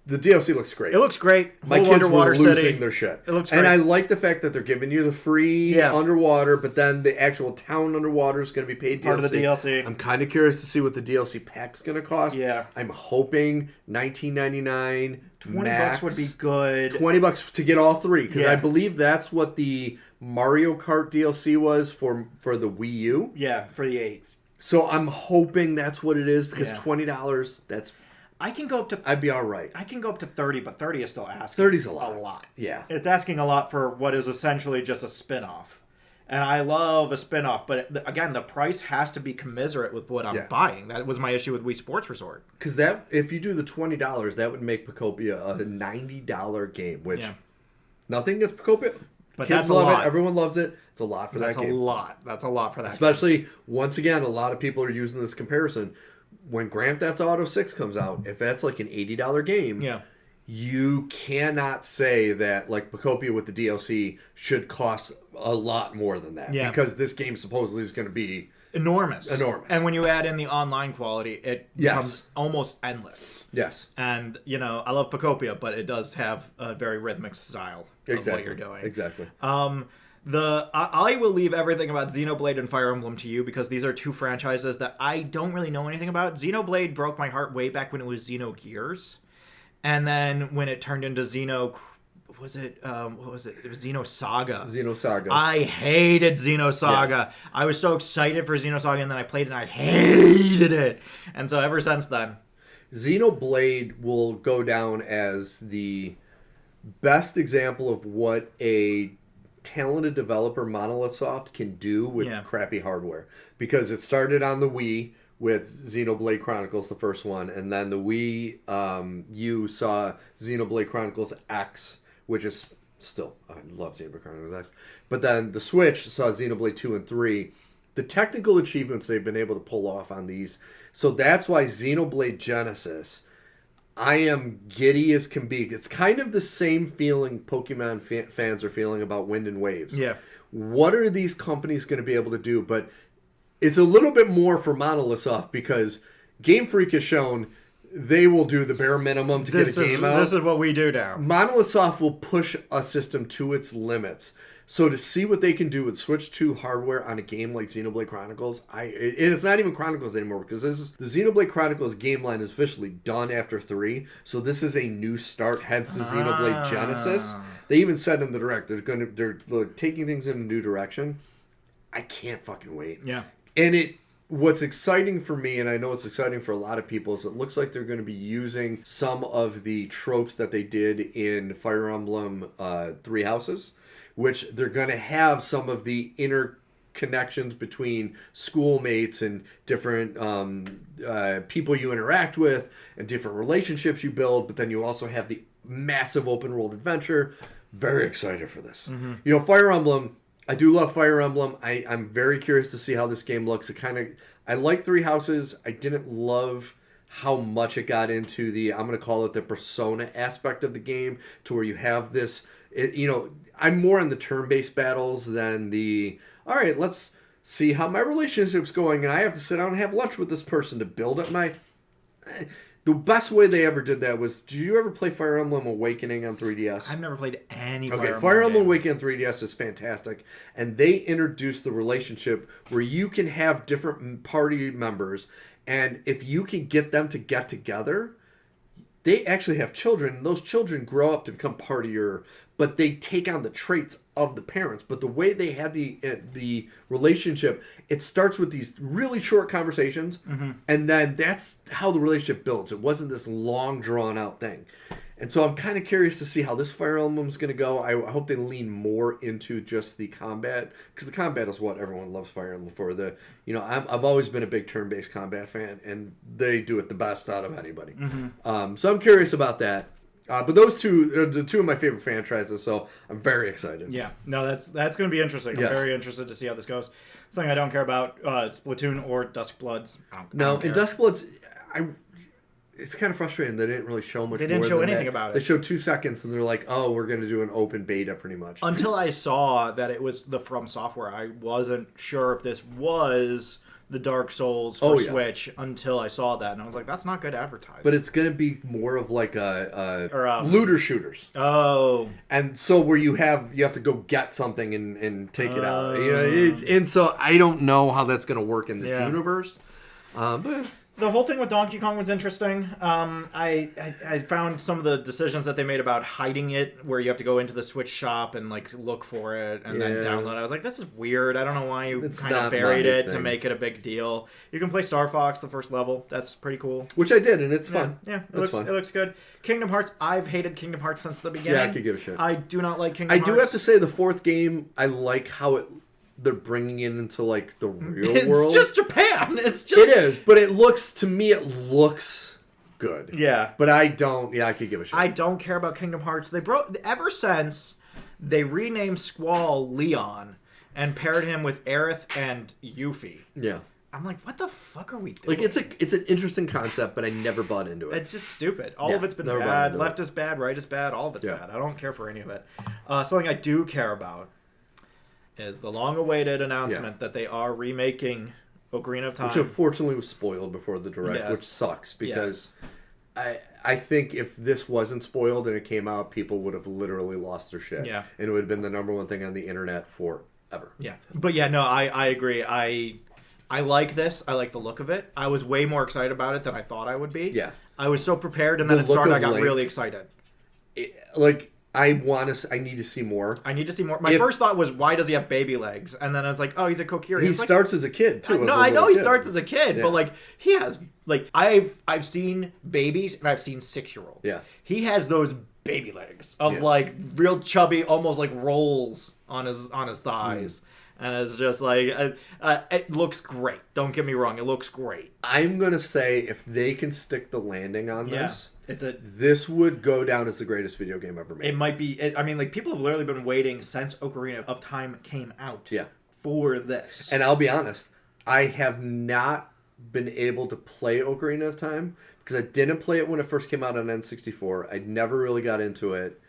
A: the DLC looks great.
B: It looks great.
A: My kids were losing their shit.
B: It looks great.
A: And I like the fact that they're giving you the free underwater, but then the actual town underwater is going to be paid DLC.
B: Part of the DLC.
A: I'm kind of curious to see what the DLC pack's going to cost.
B: Yeah.
A: I'm hoping $19.99 max.
B: $20 would be good.
A: $20 to get all three, because I believe that's what the Mario Kart DLC was for the Wii U.
B: Yeah, for the 8.
A: So I'm hoping that's what it is, because $20, that's...
B: I can go up to...
A: I'd be all right.
B: I can go up to 30, but 30 is still asking
A: 30's a lot.
B: A lot.
A: Yeah.
B: It's asking a lot for what is essentially just a spin-off. And I love a spin-off, but again, the price has to be commiserate with what I'm buying. That was my issue with Wii Sports Resort.
A: Because if you do the $20, that would make Buckaroo a $90 game, which nothing against Buckaroo.
B: But
A: kids love it. Everyone loves it. It's a lot for that game.
B: That's a lot for that
A: Especially, once again, a lot of people are using this comparison. When Grand Theft Auto 6 comes out, if that's like an $80 game, you cannot say that like Buckaroo with the DLC should cost a lot more than that. Yeah. Because this game supposedly is going to be
B: enormous. And when you add in the online quality, it becomes almost endless.
A: Yes.
B: And, I love Buckaroo, but it does have a very rhythmic style of what you're doing.
A: Exactly.
B: I will leave everything about Xenoblade and Fire Emblem to you, because these are two franchises that I don't really know anything about. Xenoblade broke my heart way back when it was Xenogears, and then when it turned into Xenosaga. It was Xenosaga. I hated Xenosaga. Yeah. I was so excited for Xenosaga, and then I played it and I hated it. And so ever since then,
A: Xenoblade will go down as the best example of what a talented developer Monolith Soft can do with crappy hardware, because it started on the Wii with Xenoblade Chronicles, the first one, and then the Wii U saw Xenoblade Chronicles X, which is still, I love Xenoblade Chronicles X, but then the Switch saw Xenoblade 2 and 3. The technical achievements they've been able to pull off on these, so that's why Xenoblade Genesis, I am giddy as can be. It's kind of the same feeling Pokemon fans are feeling about Wind and Waves.
B: Yeah.
A: What are these companies going to be able to do? But it's a little bit more for Monolith Soft, because Game Freak has shown they will do the bare minimum to get a game out.
B: This is what we do now.
A: Monolith Soft will push a system to its limits. So to see what they can do with Switch 2 hardware on a game like Xenoblade Chronicles, it's not even Chronicles anymore, because the Xenoblade Chronicles game line is officially done after 3. So this is a new start, hence the Xenoblade Genesis. They even said in the direct they're taking things in a new direction. I can't fucking wait.
B: Yeah.
A: And what's exciting for me, and I know it's exciting for a lot of people, is it looks like they're going to be using some of the tropes that they did in Fire Emblem Three Houses, which they're going to have some of the interconnections between schoolmates and different people you interact with and different relationships you build, but then you also have the massive open world adventure. Very excited for this. Mm-hmm. Fire Emblem, I do love Fire Emblem. I'm very curious to see how this game looks. I like Three Houses. I didn't love how much it got into I'm going to call it the persona aspect of the game, to where you have this, I'm more in the turn-based battles than the, all right, let's see how my relationship's going, and I have to sit down and have lunch with this person to build up my... The best way they ever did that was, did you ever play Fire Emblem Awakening on 3DS?
B: I've never played any
A: Fire Emblem Awakening on 3DS is fantastic, and they introduced the relationship where you can have different party members, and if you can get them to get together, they actually have children, and those children grow up to become part of your... But they take on the traits of the parents. But the way they had the relationship, it starts with these really short conversations, and then that's how the relationship builds. It wasn't this long, drawn-out thing. And so I'm kind of curious to see how this Fire Emblem is going to go. I hope they lean more into just the combat, because the combat is what everyone loves Fire Emblem for. I've always been a big turn-based combat fan, and they do it the best out of anybody. So I'm curious about that. But those two are the two of my favorite franchises, so I'm very excited.
B: Yeah, no, that's going to be interesting. I'm very interested to see how this goes. Something I don't care about, Splatoon or Duskbloods. I don't care.
A: In Duskbloods, it's kind of frustrating. They didn't really show much.
B: They didn't show anything about it.
A: They showed 2 seconds, and they're like, "Oh, we're going to do an open beta, pretty much."
B: Until I saw that it was the From Software, I wasn't sure if this was the Dark Souls for Switch until I saw that, and I was like, that's not good advertising.
A: But it's going to be more of like a looter shooters.
B: Oh.
A: And so where you have to go get something and take it out. And so I don't know how that's going to work in this universe. But
B: the whole thing with Donkey Kong was interesting. I found some of the decisions that they made about hiding it, where you have to go into the Switch shop and like look for it and then download it. I was like, this is weird. I don't know why you kind of buried it to make it a big deal. You can play Star Fox, the first level. That's pretty cool.
A: Which I did, and it's fun.
B: Yeah, it looks good. Kingdom Hearts, I've hated Kingdom Hearts since the beginning.
A: Yeah, I could give a shit.
B: I do not like Kingdom Hearts.
A: I do have to say the 4th game, I like how they're bringing it into like the real world.
B: It's just Japan. It
A: is, but it looks good.
B: Yeah.
A: But I could give a shit.
B: I don't care about Kingdom Hearts. Ever since they renamed Squall Leon and paired him with Aerith and Yuffie.
A: Yeah.
B: I'm like, what the fuck are we doing?
A: Like, it's an interesting concept, but I never bought into it.
B: It's just stupid. All of it's been bad. Left is bad. Right is bad. All of it's bad. I don't care for any of it. Something I do care about is the long-awaited announcement that they are remaking Ocarina of Time.
A: Which unfortunately was spoiled before the Direct, which sucks, because I think if this wasn't spoiled and it came out, people would have literally lost their shit.
B: Yeah.
A: And it would have been the #1 thing on the internet forever.
B: Yeah. But yeah, no, I agree. I like this. I like the look of it. I was way more excited about it than I thought I would be.
A: Yeah.
B: I was so prepared, and then it started, I got really excited.
A: I need to see more.
B: I need to see more. My first thought was, why does he have baby legs? And then I was like, oh, he's a Kokiri.
A: He starts as a kid, too.
B: I know he starts as a kid, but like, he has, like, I've seen babies and I've seen 6-year-olds.
A: Yeah.
B: He has those baby legs of like real chubby, almost like rolls on his thighs. And it's just like, it looks great. Don't get me wrong. It looks great.
A: I'm going to say if they can stick the landing on this,
B: this
A: would go down as the greatest video game ever made.
B: It might be. People have literally been waiting since Ocarina of Time came out for this.
A: And I'll be honest, I have not been able to play Ocarina of Time because I didn't play it when it first came out on N64. I never really got into it.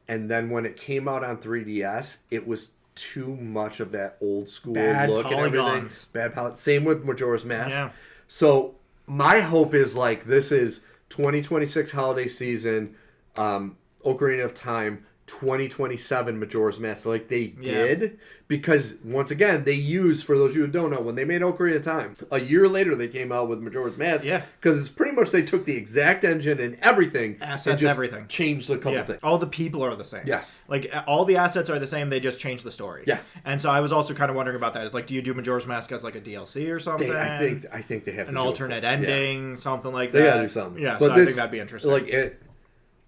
A: And then when it came out on 3DS, it was too much of that old school look and everything. Bad palette. Same with Majora's Mask. Yeah. So my hope is like this is 2026 holiday season, Ocarina of Time, 2027 Majora's Mask, like they did, because once again they used, for those of you who don't know, when they made Ocarina of Time, a year later they came out with Majora's Mask, because it's pretty much they took the exact engine and everything,
B: assets,
A: and just
B: everything,
A: changed a couple things.
B: All the people are the same.
A: Yes,
B: like all the assets are the same. They just changed the story.
A: Yeah,
B: and so I was also kind of wondering about that. It's like, do you do Majora's Mask as like a DLC or something?
A: I think they have
B: an alternate ending, something like
A: that. They gotta do something.
B: Yeah, but so I think that'd be interesting.
A: Like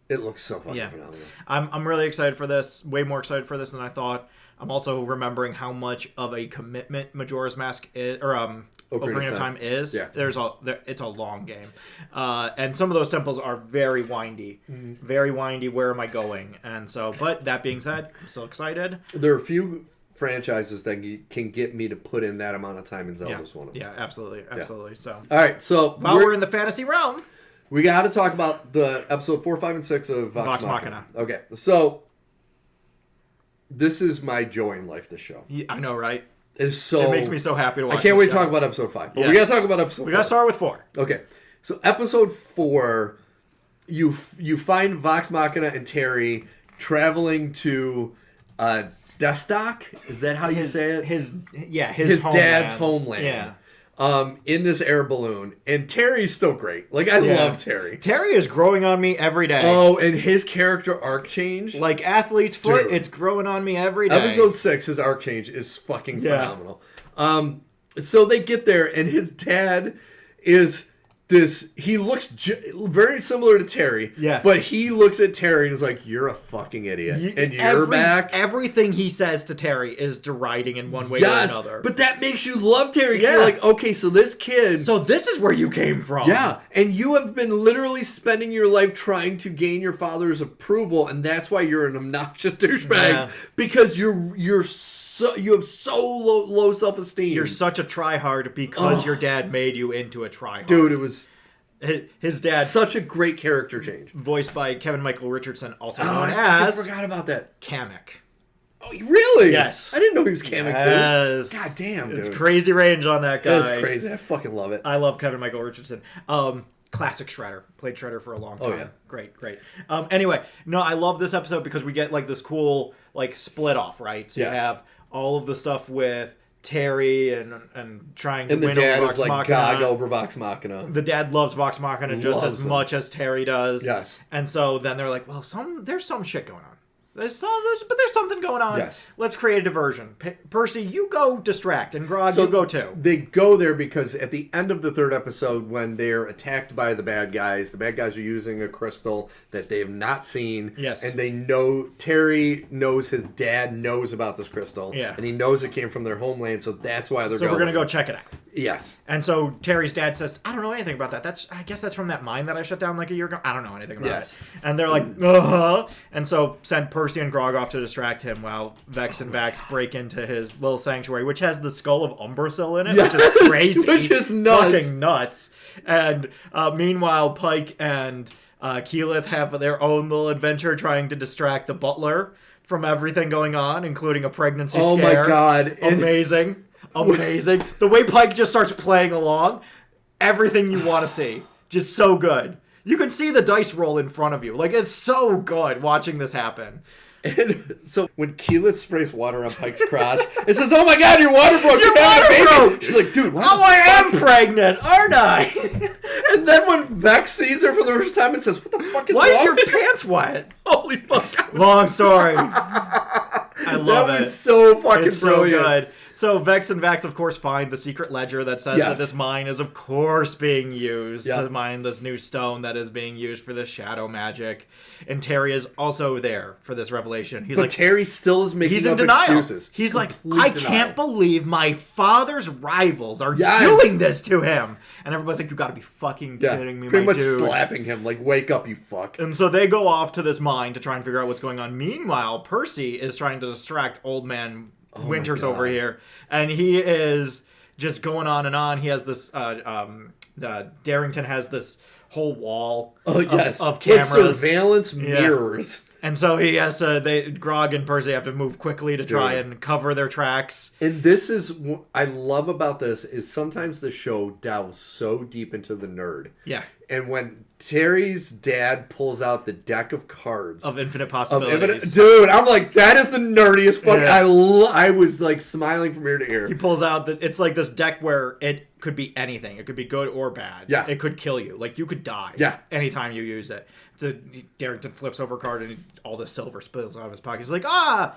A: it looks so fucking phenomenal.
B: I'm really excited for this. Way more excited for this than I thought. I'm also remembering how much of a commitment Majora's Mask is, or Ocarina of Time is. Yeah. It's a long game, and some of those temples are very windy. Very windy. Where am I going? And so, but that being said, I'm still excited.
A: There are a few franchises that can get me to put in that amount of time in Zelda's one of them.
B: Yeah, absolutely. Yeah. So,
A: all right. So
B: while we're in the fantasy realm,
A: we got to talk about the episode 4, 5, and 6 of Vox Machina. Okay, so this is my joy in life, this show.
B: Yeah, I know, right?
A: It
B: makes me so happy to watch.
A: I can't wait to talk about episode 5. But we got to talk about episode 4.
B: We got to start with 4.
A: Okay. So episode 4, you find Vox Machina and Terry traveling to Destock. Is that how you say it?
B: His
A: dad's homeland.
B: Yeah.
A: In this air balloon. And Terry's still great. Like, I love Terry.
B: Terry is growing on me every day.
A: Oh, and his character arc change.
B: Like athlete's foot, dude, it's growing on me every day.
A: Episode 6, his arc change is fucking phenomenal. So they get there, and his dad is this... He looks very similar to Terry.
B: Yeah.
A: But he looks at Terry and is like, you're a fucking idiot. And you're back.
B: Everything he says to Terry is deriding in one way or another.
A: But that makes you love Terry. Yeah. You're like, okay, so this kid...
B: So this is where you came from.
A: Yeah. And you have been literally spending your life trying to gain your father's approval, and that's why you're an obnoxious douchebag. Yeah. Because you have so low self-esteem.
B: You're such a tryhard because your dad made you into a tryhard.
A: Dude, it was...
B: His dad...
A: Such a great character change.
B: Voiced by Kevin Michael Richardson, also known as...
A: I forgot about that.
B: Kamek.
A: Oh, really?
B: Yes.
A: I didn't know he was Kamek, too. God damn, dude.
B: It's crazy range on that guy.
A: That's crazy. I fucking love it.
B: I love Kevin Michael Richardson. Classic Shredder. Played Shredder for a long time.
A: Oh, yeah.
B: Great. Anyway, no, I love this episode because we get, like, this cool, like, split off, right? So you have all of the stuff with Terry and trying to win over Vox Machina. And the dad is like
A: gog over Vox Machina.
B: The dad loves Vox Machina just as much as Terry does.
A: Yes.
B: And so then they're like, well, there's some shit going on. But there's something going on.
A: Yes.
B: Let's create a diversion. Percy, you go distract, and Grog, you go too.
A: They go there because at the end of the 3rd episode, when they're attacked by the bad guys are using a crystal that they have not seen.
B: Yes.
A: And they know, Terry knows his dad knows about this crystal.
B: Yeah.
A: And he knows it came from their homeland, so that's why they're going.
B: So we're going to go check it out.
A: Yes.
B: And so Terry's dad says, I don't know anything about that. I guess that's from that mine that I shut down like a year ago. I don't know anything about it. And they're like, And so send Percy and Grog off to distract him while Vex and Vax break into his little sanctuary, which has the skull of Umbrasyl in it, which is crazy.
A: Which is nuts.
B: Fucking nuts. And meanwhile, Pike and Keyleth have their own little adventure trying to distract the butler from everything going on, including a pregnancy scare.
A: Oh my god.
B: Amazing. Amazing. The way Pike just starts playing along, everything you want to see. Just so good. You can see the dice roll in front of you. Like, it's so good watching this happen.
A: And so when Keyleth sprays water on Pike's crotch, it says, oh my god, your water broke.
B: Your water broke.
A: She's like, dude,
B: oh, I am pregnant, aren't I?
A: And then when Vex sees her for the first time and says, what the fuck is wrong?
B: Why is your pants wet?
A: Holy fuck.
B: Long story. I love it.
A: That was so fucking brilliant.
B: So good. So Vex and Vax, of course, find the secret ledger that says that this mine is, of course, being used to mine this new stone that is being used for this shadow magic. And Terry is also there for this revelation.
A: But Terry still is making up excuses.
B: He's like, I can't believe my father's rivals are doing this to him. And everybody's like, you gotta be fucking kidding me,
A: pretty much
B: dude.
A: slapping him, like, wake up, you fuck.
B: And so they go off to this mine to try and figure out what's going on. Meanwhile, Percy is trying to distract old man Winter's over here, and he is just going on and on. He has this Darrington has this whole wall of cameras,
A: like surveillance mirrors.
B: And so he has to, Grog and Percy have to move quickly to try and cover their tracks.
A: And this is what I love about this is sometimes the show delves so deep into the nerd.
B: Yeah.
A: And when Terry's dad pulls out the deck of cards
B: of infinite possibilities,
A: dude, I'm like, that is the nerdiest fucking. Yeah. I was like smiling from ear to ear.
B: He pulls out it's like this deck where it could be anything. It could be good or bad.
A: Yeah,
B: it could kill you. Like you could die.
A: Yeah,
B: anytime you use it. So Darrington flips over a card and all the silver spills out of his pocket. He's like, oh,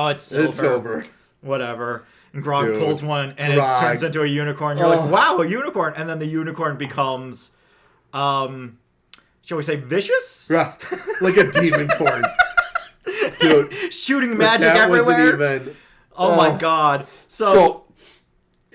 B: it's silver.
A: It's silver.
B: Whatever. And Grog pulls one and it turns into a unicorn. You're like, wow, a unicorn. And then the unicorn becomes, shall we say, vicious?
A: Yeah, like a demon corn. Dude.
B: Shooting magic everywhere. Oh my god. So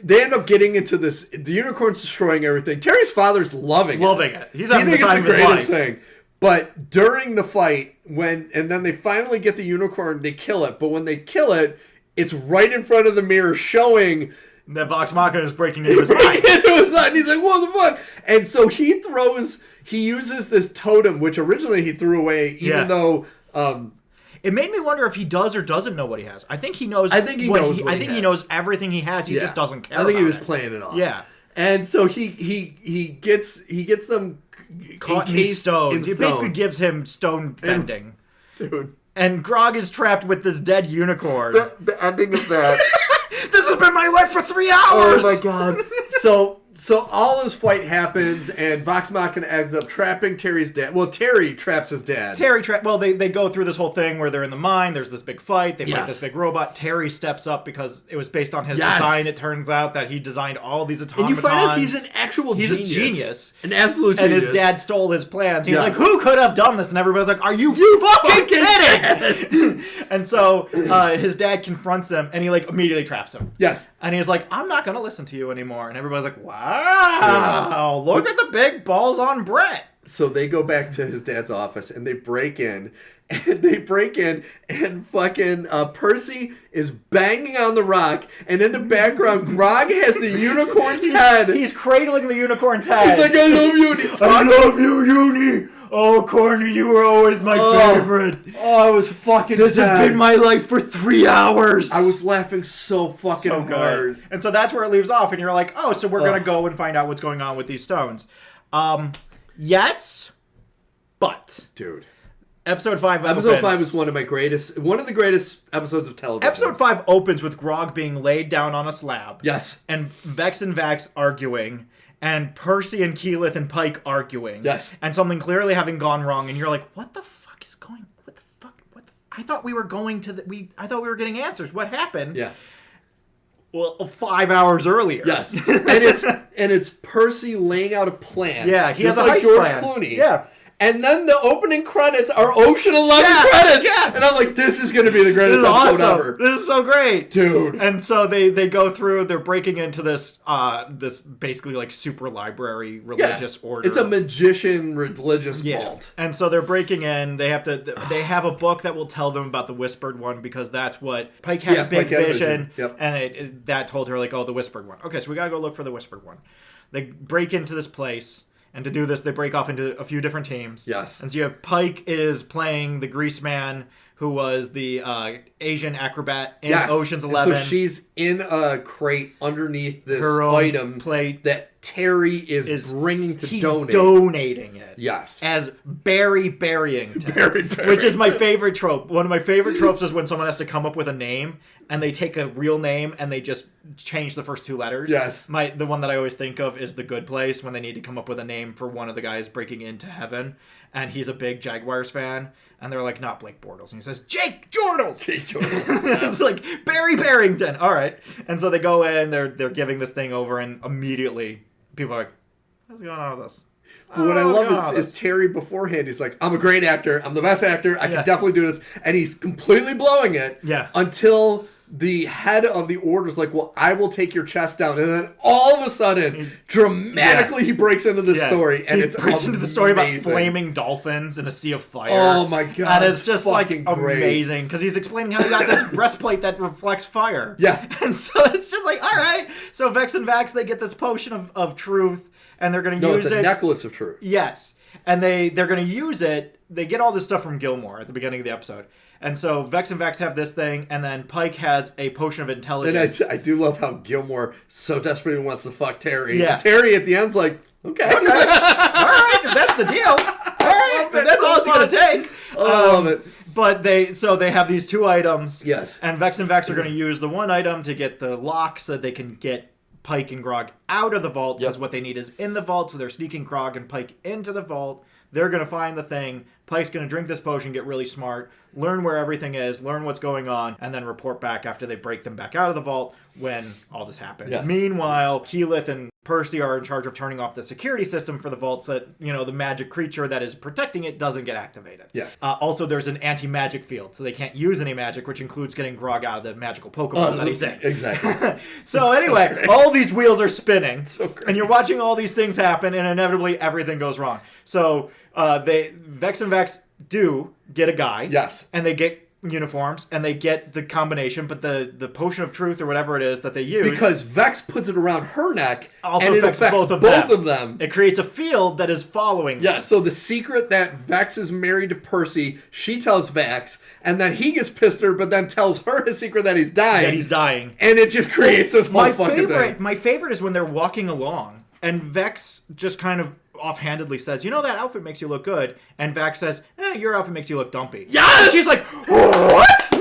A: they end up getting into this. The unicorn's destroying everything. Terry's father's loving it.
B: He's having the time of his life.
A: Greatest thing. But during the fight, and then they finally get the unicorn, they kill it. But when they kill it, it's right in front of the mirror showing
B: that Vox Machina is breaking into his mind.
A: And he's like, what the fuck? And so he uses this totem, which originally he threw away, even though...
B: It made me wonder if he does or doesn't know what he has. I think he knows.
A: I think he knows.
B: He knows everything he has. He just doesn't care.
A: I think he was
B: it.
A: playing it off.
B: Yeah.
A: And so he gets them
B: caught in these stones. He basically gives him stone bending.
A: Dude.
B: And Grog is trapped with this dead unicorn.
A: The ending of that.
B: This has been my life for 3 hours!
A: Oh my god. So all this fight happens, and Vox Machina ends up trapping Terry's dad. Well, Terry traps his dad.
B: They go through this whole thing where they're in the mine, there's this big fight, they fight this big robot. Terry steps up because it was based on his design. It turns out that he designed all these automatons.
A: And you find out he's an actual genius.
B: He's a genius.
A: An absolute genius.
B: And his dad stole his plans. He's like, who could have done this? And everybody's like, are you fucking kidding? And so his dad confronts him, and he like immediately traps him.
A: Yes.
B: And he's like, I'm not going to listen to you anymore. And everybody's like, wow, look at the big balls on Brett.
A: So they go back to his dad's office, and they break in. And fucking Percy is banging on the rock, and in the background, Grog has the unicorn's head.
B: He's cradling the unicorn's head.
A: He's like, I love you, and he's talking.
B: I love you, Uni. Oh, Kortney, you were always my favorite.
A: Oh, I was fucking
B: This has been my life for 3 hours.
A: I was laughing so fucking hard.
B: And so that's where it leaves off, and you're like, oh, so we're going to go and find out what's going on with these stones. Yes, but...
A: Dude.
B: Episode 5
A: Episode 5 is one of the greatest episodes of television.
B: Episode 5 opens with Grog being laid down on a slab.
A: Yes.
B: And Vex and Vax arguing. And Percy and Keyleth and Pike arguing.
A: Yes.
B: And something clearly having gone wrong. And you're like, what the fuck is going... I thought we were going to... I thought we were getting answers. What happened?
A: Yeah.
B: Well, 5 hours earlier.
A: Yes. and it's Percy laying out a plan.
B: Yeah, he
A: just
B: has a
A: like
B: heist
A: George
B: plan.
A: Clooney.
B: Yeah.
A: And then the opening credits are Ocean 11 credits. Yeah. And I'm like, this is going to be the greatest episode ever.
B: This is so great.
A: Dude.
B: And so they go through, they're breaking into this basically like super library religious order.
A: It's a magician religious vault.
B: And so they're breaking in. They have a book that will tell them about the Whispered One because that's what Pike had a big vision.
A: Yep.
B: And that told her like, oh, the Whispered One. Okay, so we got to go look for the Whispered One. They break into this place. And to do this, they break off into a few different teams.
A: Yes.
B: And so you have Pike is playing the Grease Man, who was the Asian acrobat in Ocean's 11.
A: And so she's in a crate underneath this item
B: plate
A: that Terry is bringing to donate.
B: He's donating it.
A: Yes.
B: As Barry Barrington. Which is my favorite trope. One of my favorite tropes is when someone has to come up with a name, and they take a real name, and they just change the first 2 letters.
A: Yes.
B: The one that I always think of is The Good Place, when they need to come up with a name for one of the guys breaking into heaven, and he's a big Jaguars fan, and they're like, not Blake Bortles. And he says, Jake Jordals! It's like, Barry Barrington! All right. And so they go in, they're giving this thing over, and immediately people are like, what's going on with this?
A: But what I love is Terry beforehand, he's like, I'm a great actor. I'm the best actor. I can definitely do this. And he's completely blowing it until the head of the order is like, well, I will take your chest down. And then all of a sudden, dramatically, he breaks into the story. And it's
B: breaks into the story about flaming dolphins in a sea of fire.
A: Oh, my God.
B: And it's just like
A: great.
B: amazing. Because he's explaining how he got this breastplate that reflects fire.
A: Yeah.
B: And so it's just like, all right. So Vex and Vax, they get this potion of truth. And they're going to use it.
A: No, it's a necklace of truth.
B: Yes. And they're going to use it. They get all this stuff from Gilmore at the beginning of the episode. And so Vex and Vax have this thing, and then Pike has a potion of intelligence.
A: And I do love how Gilmore so desperately wants to fuck Terry.
B: Yeah.
A: And Terry at the end's like, okay.
B: All right, if that's the deal. All right, if that's all it's going to take.
A: I love it.
B: But they have these 2 items.
A: Yes.
B: And Vex and Vax are going to use the one item to get the lock so that they can get Pike and Grog out of the vault, because what they need is in the vault, so they're sneaking Grog and Pike into the vault. They're going to find the thing. Pike's going to drink this potion, get really smart, learn where everything is, learn what's going on, and then report back after they break them back out of the vault when all this happens.
A: Yes.
B: Meanwhile, Keyleth and Percy are in charge of turning off the security system for the vault so that, the magic creature that is protecting it doesn't get activated.
A: Yes.
B: Also, there's an anti-magic field, so they can't use any magic, which includes getting Grog out of the magical Pokemon that he's in.
A: Exactly.
B: So anyway, all these wheels are spinning,
A: great.
B: and you're watching all these things happen, and inevitably everything goes wrong. So Vex and Vax do get a guy.
A: Yes.
B: And they get uniforms, and they get the combination, but the potion of truth or whatever it is that they use...
A: Because Vex puts it around her neck,
B: also
A: and it affects both of them.
B: It creates a field that is following them.
A: Yeah, so the secret that Vex is married to Percy, she tells Vex, and then he gets pissed at her, but then tells her his secret that he's dying.
B: That he's dying.
A: And it just creates this whole fucking thing.
B: My favorite is when they're walking along, and Vex just kind of offhandedly says, you know, that outfit makes you look good. And Vex says, your outfit makes you look dumpy.
A: Yes!
B: And she's like, what?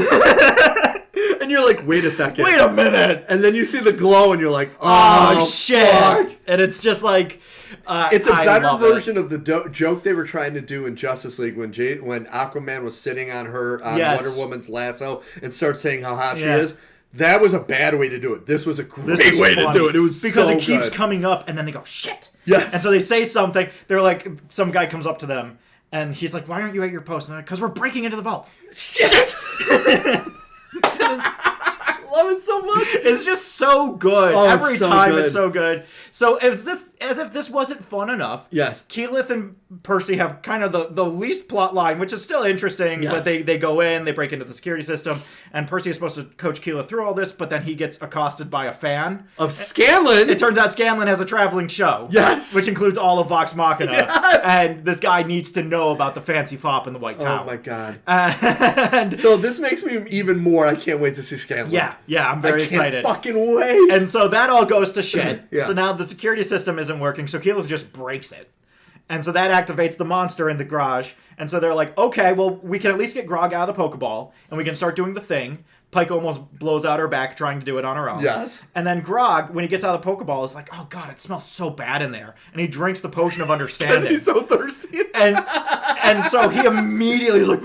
A: And you're like, wait a second.
B: Wait a minute.
A: And then you see the glow and you're like, oh shit. Fuck.
B: And it's just like...
A: it's a better version of the joke they were trying to do in Justice League when Aquaman was sitting on Wonder Woman's lasso and starts saying how hot she is. That was a bad way to do it. This was a great way to do it. It was
B: because
A: so
B: it keeps
A: good.
B: coming up, and then they go, shit.
A: Yes.
B: And so they say something. They're like, some guy comes up to them, and he's like, why aren't you at your post? And they're like, because we're breaking into the vault.
A: Shit! I love it so much.
B: It's just so good. Every time it's so good. So as if this wasn't fun enough.
A: Yes.
B: Keyleth and Percy have kind of the least plot line, which is still interesting. Yes. But they go in, they break into the security system, and Percy is supposed to coach Keyleth through all this, but then he gets accosted by a fan.
A: Of Scanlan!
B: It turns out Scanlan has a traveling show.
A: Yes!
B: Which includes all of Vox Machina.
A: Yes!
B: And this guy needs to know about the fancy fop in the White Tower.
A: Oh my god.
B: And
A: so this makes me even more, I can't wait to see Scanlan.
B: Yeah, I'm very excited.
A: I can't fucking wait!
B: And so that all goes to shit.
A: Yeah.
B: So now the security system isn't working, so Keyleth just breaks it. And so that activates the monster in the garage. And so they're like, okay, well, we can at least get Grog out of the Pokeball, and we can start doing the thing. Pike almost blows out her back trying to do it on her own.
A: Yes.
B: And then Grog, when he gets out of the Pokeball, is like, oh god, it smells so bad in there. And he drinks the potion of understanding.
A: Because he's so thirsty.
B: And so he immediately is like...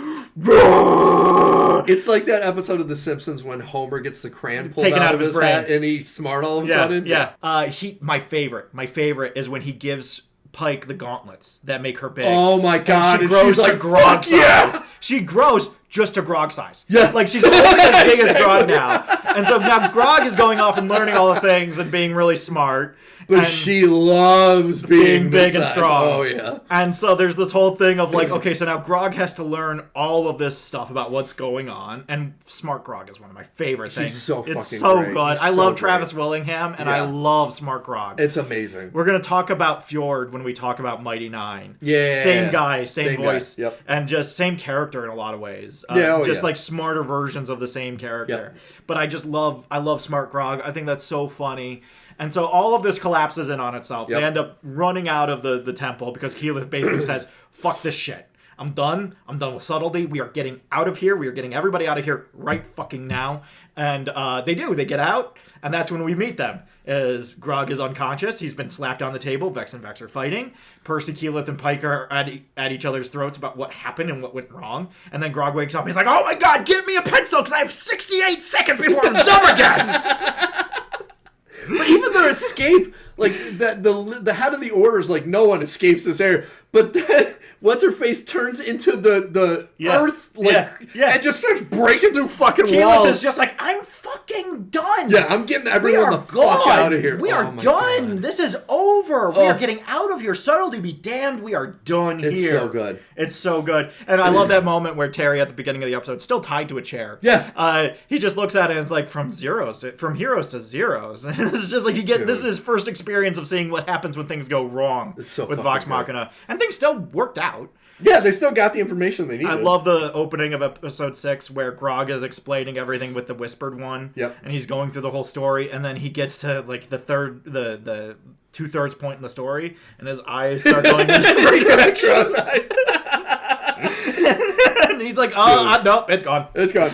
A: It's like that episode of The Simpsons when Homer gets the crayon pulled
B: Taken
A: out of his
B: brain.
A: hat and he's smart all of a sudden.
B: Yeah. My favorite is when he gives Pike the gauntlets that make her big.
A: Oh my god.
B: And she grows
A: to
B: like, Grog size.
A: Yeah.
B: She grows just to Grog size.
A: Yeah.
B: Like she's almost as big as Grog now. And so now Grog is going off and learning all the things and being really smart.
A: But she loves being
B: big and strong.
A: Oh, yeah.
B: And so there's this whole thing of like, okay, so now Grog has to learn all of this stuff about what's going on. And Smart Grog is one of my favorite things.
A: He's so fucking
B: It's so
A: great.
B: good.
A: He's
B: I
A: so
B: love
A: great.
B: Travis Willingham, and I love Smart Grog.
A: It's amazing.
B: We're going to talk about Fjord when we talk about Mighty Nine.
A: Yeah.
B: Same guy, same voice.
A: Guy. Yep.
B: And just same character in a lot of ways. Like smarter versions of the same character.
A: Yep.
B: But I love Smart Grog. I think that's so funny. And so all of this collapses in on itself.
A: Yep.
B: They end up running out of the temple because Keyleth basically says, fuck this shit. I'm done. I'm done with subtlety. We are getting out of here. We are getting everybody out of here right fucking now. And they do. They get out. And that's when we meet them. As Grog is unconscious. He's been slapped on the table. Vex and Vex are fighting. Percy, Keyleth, and Pike are at each other's throats about what happened and what went wrong. And then Grog wakes up. He's like, oh my god, get me a pencil because I have 68 seconds before I'm dumb again.
A: But even their escape, like the head of the order is like, no one escapes this area. But then what's her face turns into the earth, and just starts breaking through fucking
B: Keyleth
A: walls.
B: is just like, I'm fucking done.
A: Yeah, I'm getting everyone the fuck out of here.
B: We are done. God. This is over. We are getting out of here. Subtlety be damned. We are done here.
A: It's so good.
B: It's so good. And I love that moment where Terry at the beginning of the episode, still tied to a chair.
A: Yeah.
B: He just looks at it and it's like from heroes to zeros. And it's just like this is his first experience of seeing what happens when things go wrong with Vox Machina. And things still worked out.
A: Yeah, they still got the information they needed.
B: I love the opening of episode 6 where Grog is explaining everything with the whispered one.
A: Yep.
B: And he's going through the whole story, and then he gets to like the 2/3 point in the story, and his eyes start going into different directions. And he's like, no, it's gone. It's gone.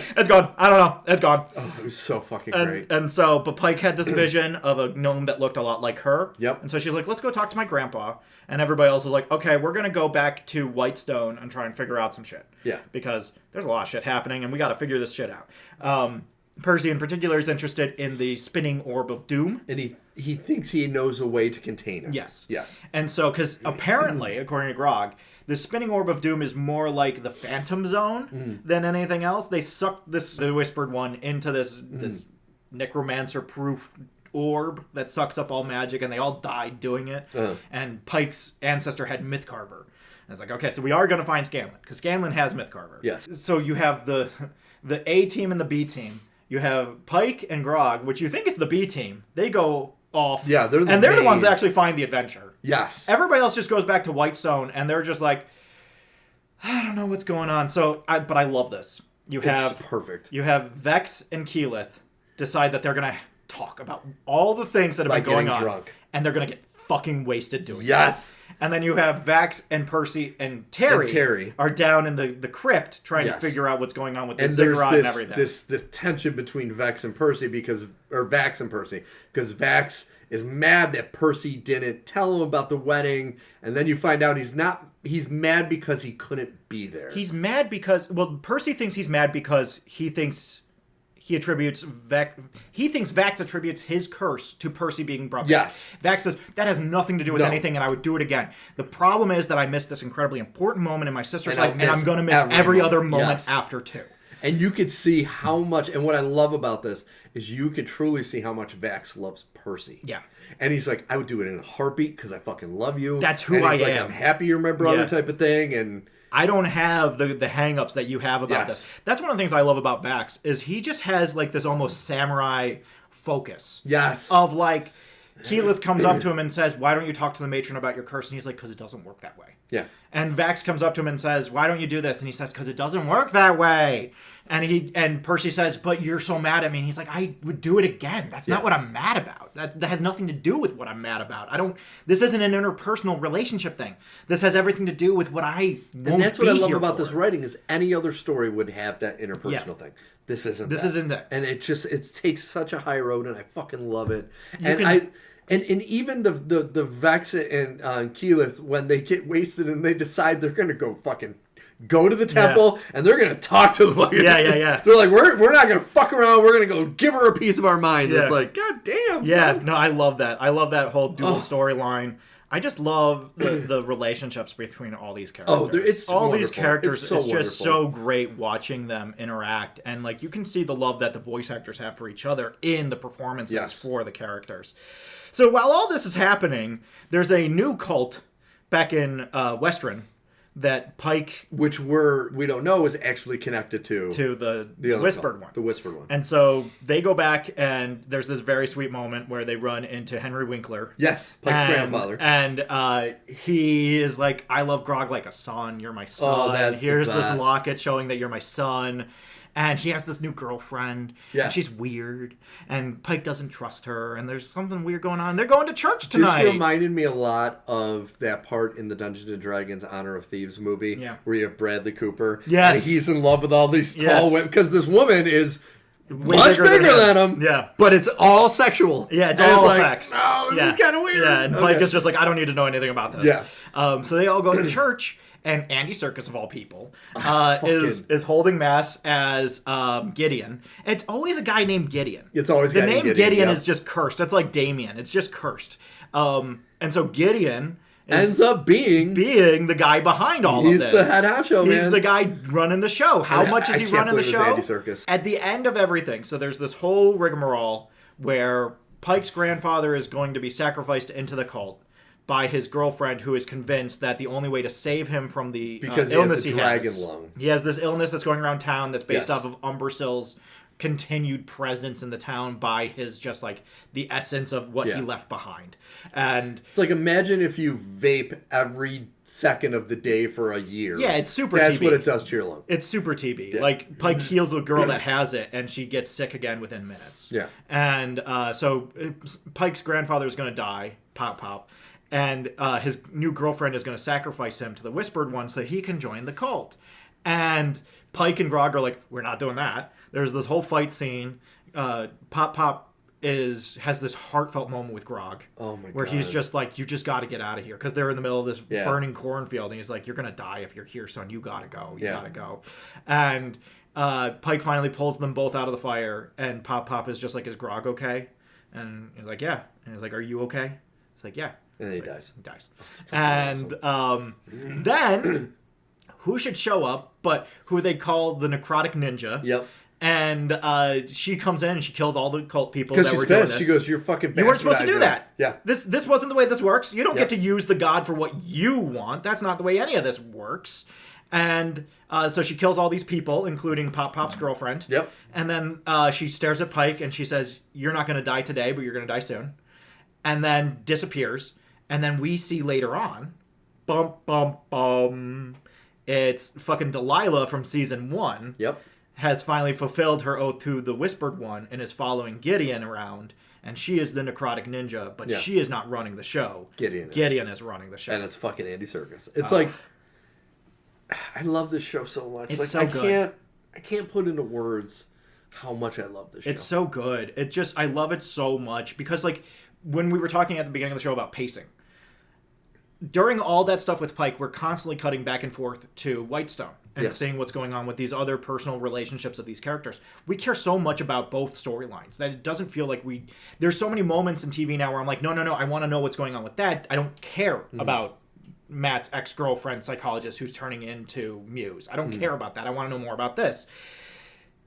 B: I don't know. It's gone.
A: Oh, it was so fucking great.
B: And so, but Pike had this vision of a gnome that looked a lot like her.
A: Yep.
B: And so she's like, let's go talk to my grandpa. And everybody else is like, okay, we're going to go back to Whitestone and try and figure out some shit.
A: Yeah.
B: Because there's a lot of shit happening, and we got to figure this shit out. Percy in particular is interested in the spinning orb of doom.
A: And he thinks he knows a way to contain it.
B: Yes.
A: Yes.
B: And so, because apparently, according to Grog, the spinning orb of doom is more like the Phantom Zone than anything else. They sucked the whispered one into this necromancer-proof orb that sucks up all magic, and they all died doing it. And Pike's ancestor had Mythcarver. And it's like, okay, so we are going to find Scanlan, because Scanlan has Mythcarver.
A: Yes.
B: So you have the the A team and the B team. You have Pike and Grog, which you think is the B team. They go off.
A: Yeah, they're
B: the ones that actually find the adventure.
A: Yes.
B: Everybody else just goes back to Whitestone, and they're just like, I don't know what's going on. But I love this.
A: It's perfect.
B: You have Vex and Keyleth decide that they're going to talk about all the things that have been going on.
A: Drunk.
B: And they're going to get fucking wasted doing it.
A: Yes.
B: And then you have Vax and Percy and Terry are down in the crypt trying to figure out what's going on with the ziggurat and everything.
A: This tension between Vax and Percy because Vax is mad that Percy didn't tell him about the wedding, and then you find out he's mad because he couldn't be there.
B: He's mad because Percy thinks he's mad because he thinks Vax attributes his curse to Percy being brought back.
A: Yes.
B: Vax says, that has nothing to do with anything, and I would do it again. The problem is that I missed this incredibly important moment in my sister's life, and I'm going to miss every other moment after, too.
A: And you could see how much, and what I love about this is you could truly see how much Vax loves Percy.
B: Yeah.
A: And he's like, I would do it in a heartbeat because I fucking love you.
B: That's who I am.
A: Like, I'm happy you're my brother type of thing, and...
B: I don't have the hang-ups that you have about this. That's one of the things I love about Vax, is he just has like this almost samurai focus.
A: Yes.
B: Of like, Keyleth comes up to him and says, why don't you talk to the matron about your curse? And he's like, because it doesn't work that way.
A: Yeah.
B: And Vax comes up to him and says, why don't you do this? And he says, because it doesn't work that way. And Percy says, but you're so mad at me. And he's like, I would do it again. That's not what I'm mad about. That has nothing to do with what I'm mad about. This isn't an interpersonal relationship thing. This has everything to do with what I won't be here.
A: And that's what I love about this writing is any other story would have that interpersonal thing. This isn't that. And it takes such a high road, and I fucking love it. And even the Vex and Keyleth, when they get wasted and they decide they're going to go to the temple and they're going to talk to the fucking...
B: Yeah.
A: They're like, we're not going to fuck around. We're going to go give her a piece of our mind. Yeah. It's like, God damn, son.
B: No, I love that. I love that whole dual storyline. I just love the relationships between all these characters.
A: It's
B: all
A: wonderful.
B: These characters.
A: It's
B: just so great watching them interact, and like you can see the love that the voice actors have for each other in the performances for the characters. So while all this is happening, there's a new cult back in Western that Pike,
A: which we don't know, is actually connected to
B: the Whispered one.
A: The Whispered one.
B: And so they go back, and there's this very sweet moment where they run into Henry Winkler.
A: Yes, Pike's grandfather.
B: And he is like, I love Grog like a son. You're my son.
A: Oh, that's
B: Here's
A: the best.
B: this locket showing that you're my son. And he has this new girlfriend, and she's weird, and Pike doesn't trust her, and there's something weird going on. They're going to church tonight.
A: This reminded me a lot of that part in the Dungeons & Dragons Honor of Thieves movie, where you have Bradley Cooper, and he's in love with all these tall women, because this woman is much bigger than him, but it's all sexual.
B: Yeah, it's all sex.
A: No, this is kind of weird.
B: Yeah, and Pike is just like, I don't need to know anything about this.
A: Yeah.
B: So they all go to church. And Andy Serkis, of all people, is holding mass as Gideon. It's always a guy named Gideon.
A: It's always a guy named Gideon.
B: The name Gideon is just cursed. It's like Damien. It's just cursed. And so Gideon
A: ends up being
B: the guy behind all of this.
A: He's the head honcho, man.
B: He's the guy running the show. How much is he running the show?
A: Andy Serkis.
B: At the end of everything, so there's this whole rigmarole where Pike's grandfather is going to be sacrificed into the cult by his girlfriend, who is convinced that the only way to save him from the illness he has, he has this illness that's going around town that's based off of Umbersil's continued presence in the town by his just like the essence of what he left behind. And
A: it's like, imagine if you vape every second of the day for a year.
B: Yeah, it's super
A: That's
B: TB.
A: what it does to your lung.
B: It's super TB. Yeah. Like, Pike heals a girl that has it, and she gets sick again within minutes.
A: Yeah.
B: And so Pike's grandfather is going to die. Pop. And his new girlfriend is going to sacrifice him to the Whispered One so he can join the cult. And Pike and Grog are like, we're not doing that. There's this whole fight scene. Pop has this heartfelt moment with Grog.
A: Oh my god.
B: Where he's just like, you just got to get out of here. Because they're in the middle of this burning cornfield. And he's like, you're going to die if you're here, son. You got to go. You got to go. And Pike finally pulls them both out of the fire. And Pop is just like, is Grog okay? And he's like, yeah. And he's like, are you okay? It's like, yeah.
A: And then he dies.
B: And then, who should show up but who they call the Necrotic Ninja?
A: Yep.
B: And she comes in and she kills all the cult people that were doing this.
A: She goes, you're fucking bastardizing.
B: You weren't supposed to do that.
A: Yeah.
B: This wasn't the way this works. You don't get to use the god for what you want. That's not the way any of this works. And so she kills all these people, including Pop's girlfriend.
A: Yep.
B: And then she stares at Pike and she says, "You're not going to die today, but you're going to die soon." And then disappears. And then we see later on, bum, bum, bum, it's fucking Delilah from season 1.
A: Yep.
B: Has finally fulfilled her oath to the Whispered One and is following Gideon around. And she is the necrotic ninja, but she is not running the show. Gideon is running the show.
A: And it's fucking Andy Serkis. It's like, I love this show so much.
B: It's
A: like,
B: so good.
A: I can't put into words how much I love this show.
B: It's so good. I love it so much because, like, when we were talking at the beginning of the show about pacing, during all that stuff with Pike, we're constantly cutting back and forth to Whitestone and seeing what's going on with these other personal relationships of these characters. We care so much about both storylines that it doesn't feel like there's so many moments in TV now where I'm like, no, I want to know what's going on with that. I don't care about Matt's ex-girlfriend psychologist who's turning into Muse. I don't care about that. I want to know more about this.